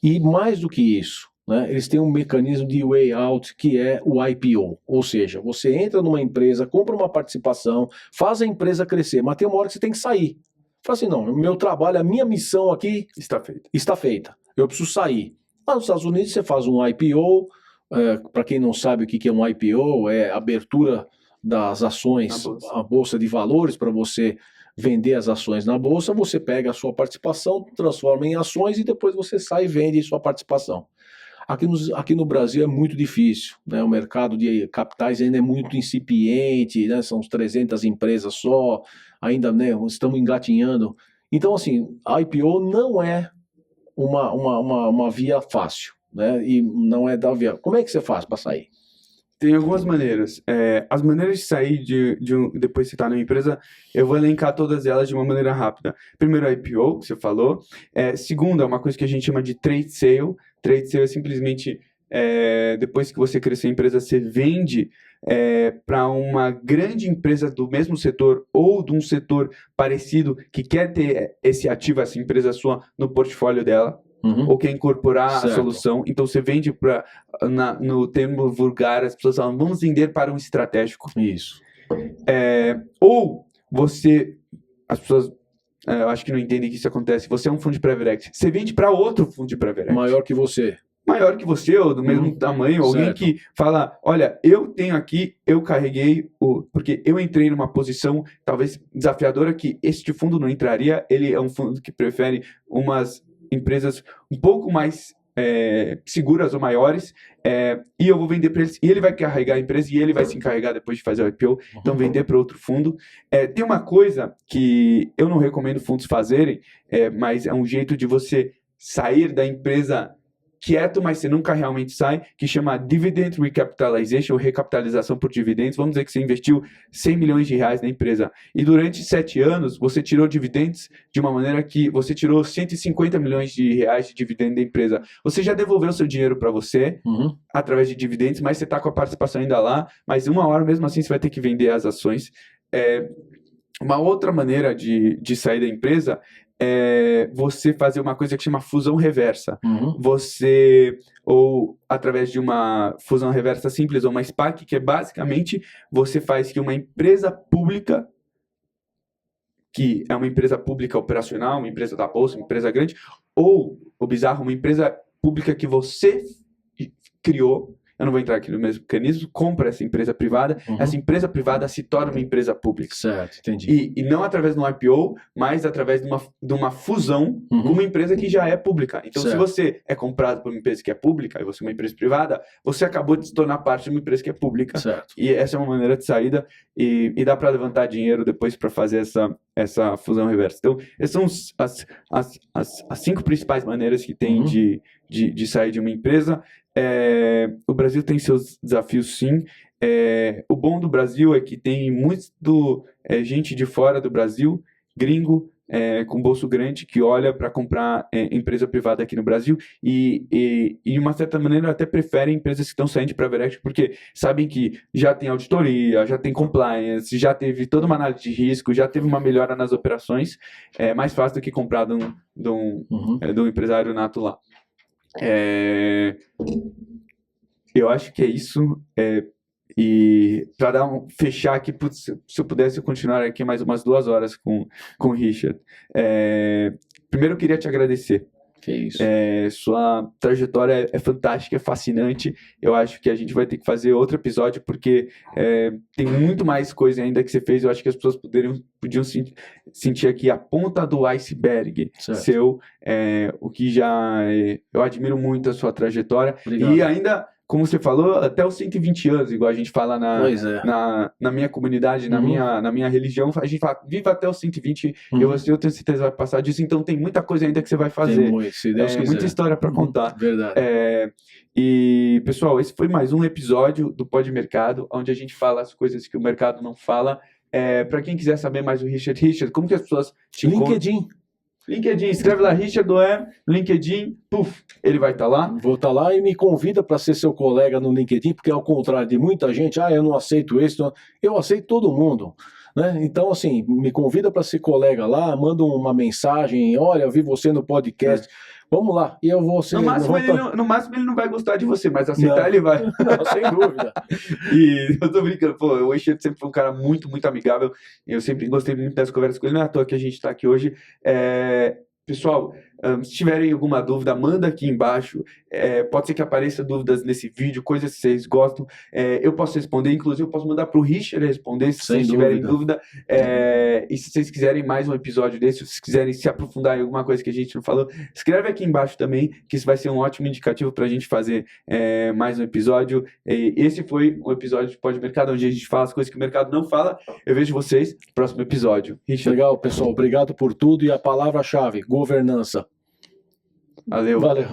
e mais do que isso, né, eles têm um mecanismo de way out que é o IPO, ou seja, você entra numa empresa, compra uma participação, faz a empresa crescer, mas tem uma hora que você tem que sair. Fala assim, não, meu trabalho, a minha missão aqui está feita. Eu preciso sair. Lá nos Estados Unidos você faz um IPO, para quem não sabe o que é um IPO, é abertura das ações, a bolsa de valores, para você vender as ações na bolsa, você pega a sua participação, transforma em ações e depois você sai e vende sua participação. Aqui no Brasil é muito difícil, né? O mercado de capitais ainda é muito incipiente, né? São 300 empresas só, ainda, né, estamos engatinhando. Então, assim, a IPO não é uma via fácil, né? E não é da via. Como é que você faz para sair? Tem algumas maneiras. As maneiras de sair depois que você está numa empresa, eu vou elencar todas elas de uma maneira rápida. Primeiro, a IPO, que você falou. Segundo, é uma coisa que a gente chama de trade sale. Trade sale é simplesmente, depois que você crescer a empresa, você vende para uma grande empresa do mesmo setor ou de um setor parecido que quer ter esse ativo, essa empresa sua, no portfólio dela. Ou quer incorporar a solução. Então, você vende no termo vulgar, as pessoas falam, vamos vender para um estratégico. Isso. Ou as pessoas, eu acho que não entendem que isso acontece, você é um fundo de private equity, você vende para outro fundo de private equity. Maior que você. Maior que você, ou do mesmo tamanho, alguém que fala, olha, eu tenho aqui, eu carreguei, porque eu entrei numa posição talvez desafiadora que este fundo não entraria, ele é um fundo que prefere umas empresas um pouco mais seguras ou maiores, e eu vou vender para eles, e ele vai carregar a empresa, e ele vai se encarregar depois de fazer o IPO, então vender para outro fundo. Tem uma coisa que eu não recomendo fundos fazerem, mas é um jeito de você sair da empresa quieto, mas você nunca realmente sai, que chama Dividend Recapitalization, ou recapitalização por dividendos. Vamos dizer que você investiu 100 milhões de reais na empresa e durante 7 anos você tirou dividendos de uma maneira que você tirou 150 milhões de reais de dividendo da empresa. Você já devolveu seu dinheiro para você através de dividendos, mas você está com a participação ainda lá, mas uma hora mesmo assim você vai ter que vender as ações. Uma outra maneira de sair da empresa você fazer uma coisa que chama fusão reversa. Ou através de uma fusão reversa simples ou uma SPAC, que é basicamente você faz que uma empresa pública, que é uma empresa pública operacional, uma empresa da bolsa, uma empresa grande, ou, o bizarro, uma empresa pública que você criou, eu não vou entrar aqui no mesmo mecanismo, compra essa empresa privada, essa empresa privada se torna uma empresa pública. Certo, entendi. E não através de um IPO, mas através de uma fusão com uma empresa que já é pública. Então, se você é comprado por uma empresa que é pública, e você é uma empresa privada, você acabou de se tornar parte de uma empresa que é pública. Certo. E essa é uma maneira de saída, e dá para levantar dinheiro depois para fazer essa fusão reversa. Então, essas são as 5 principais maneiras que tem de sair de uma empresa. O Brasil tem seus desafios, sim. O bom do Brasil é que tem gente de fora do Brasil, gringo, com bolso grande, que olha para comprar empresa privada aqui no Brasil e, de uma certa maneira, até preferem empresas que estão saindo de private equity, porque sabem que já tem auditoria, já tem compliance, já teve toda uma análise de risco, já teve uma melhora nas operações. É mais fácil do que comprar de um empresário nato lá. Eu acho que é isso. E para fechar aqui, se eu pudesse continuar aqui mais umas 2 horas com o Richard. Primeiro eu queria te agradecer. Que isso. Sua trajetória é fantástica, é fascinante. Eu acho que a gente vai ter que fazer outro episódio, porque tem muito mais coisa ainda que você fez. Eu acho que as pessoas podiam sentir aqui a ponta do iceberg seu, o que já... eu admiro muito a sua trajetória. Obrigado. E ainda... Como você falou, até os 120 anos, igual a gente fala na minha comunidade, na minha religião, a gente fala, viva até os 120, e eu tenho certeza que vai passar disso, então tem muita coisa ainda que você vai fazer. Tem muito, se Deus quiser. Muita história para contar. Verdade. E, pessoal, esse foi mais um episódio do Pod Mercado, onde a gente fala as coisas que o mercado não fala. Para quem quiser saber mais do Richard, como que as pessoas te encontram? LinkedIn. LinkedIn, escreve lá Richard Oem, LinkedIn, puf, ele vai estar lá. Vou estar lá e me convida para ser seu colega no LinkedIn, porque ao contrário de muita gente, eu não aceito isso, eu aceito todo mundo. Né? Então, assim, me convida para ser colega lá, manda uma mensagem, olha, eu vi você no podcast, vamos lá, e eu vou ser... No máximo ele não vai gostar de você, mas aceitar ele vai. Não, sem dúvida. E eu tô brincando, pô, o Eixo sempre foi um cara muito, muito amigável, eu sempre gostei muito das conversas com ele, não é à toa que a gente tá aqui hoje. Pessoal, se tiverem alguma dúvida, manda aqui embaixo. Pode ser que apareça dúvidas nesse vídeo, coisas que vocês gostam. Eu posso responder, inclusive eu posso mandar para o Richard responder se vocês tiverem dúvida. E se vocês quiserem mais um episódio desse, se vocês quiserem se aprofundar em alguma coisa que a gente não falou, escreve aqui embaixo também, que isso vai ser um ótimo indicativo para a gente fazer mais um episódio. Esse foi o episódio de Pode Mercado, onde a gente fala as coisas que o mercado não fala. Eu vejo vocês no próximo episódio. Richard. Legal, pessoal. Obrigado por tudo. E a palavra-chave, governança. Valeu. Valeu.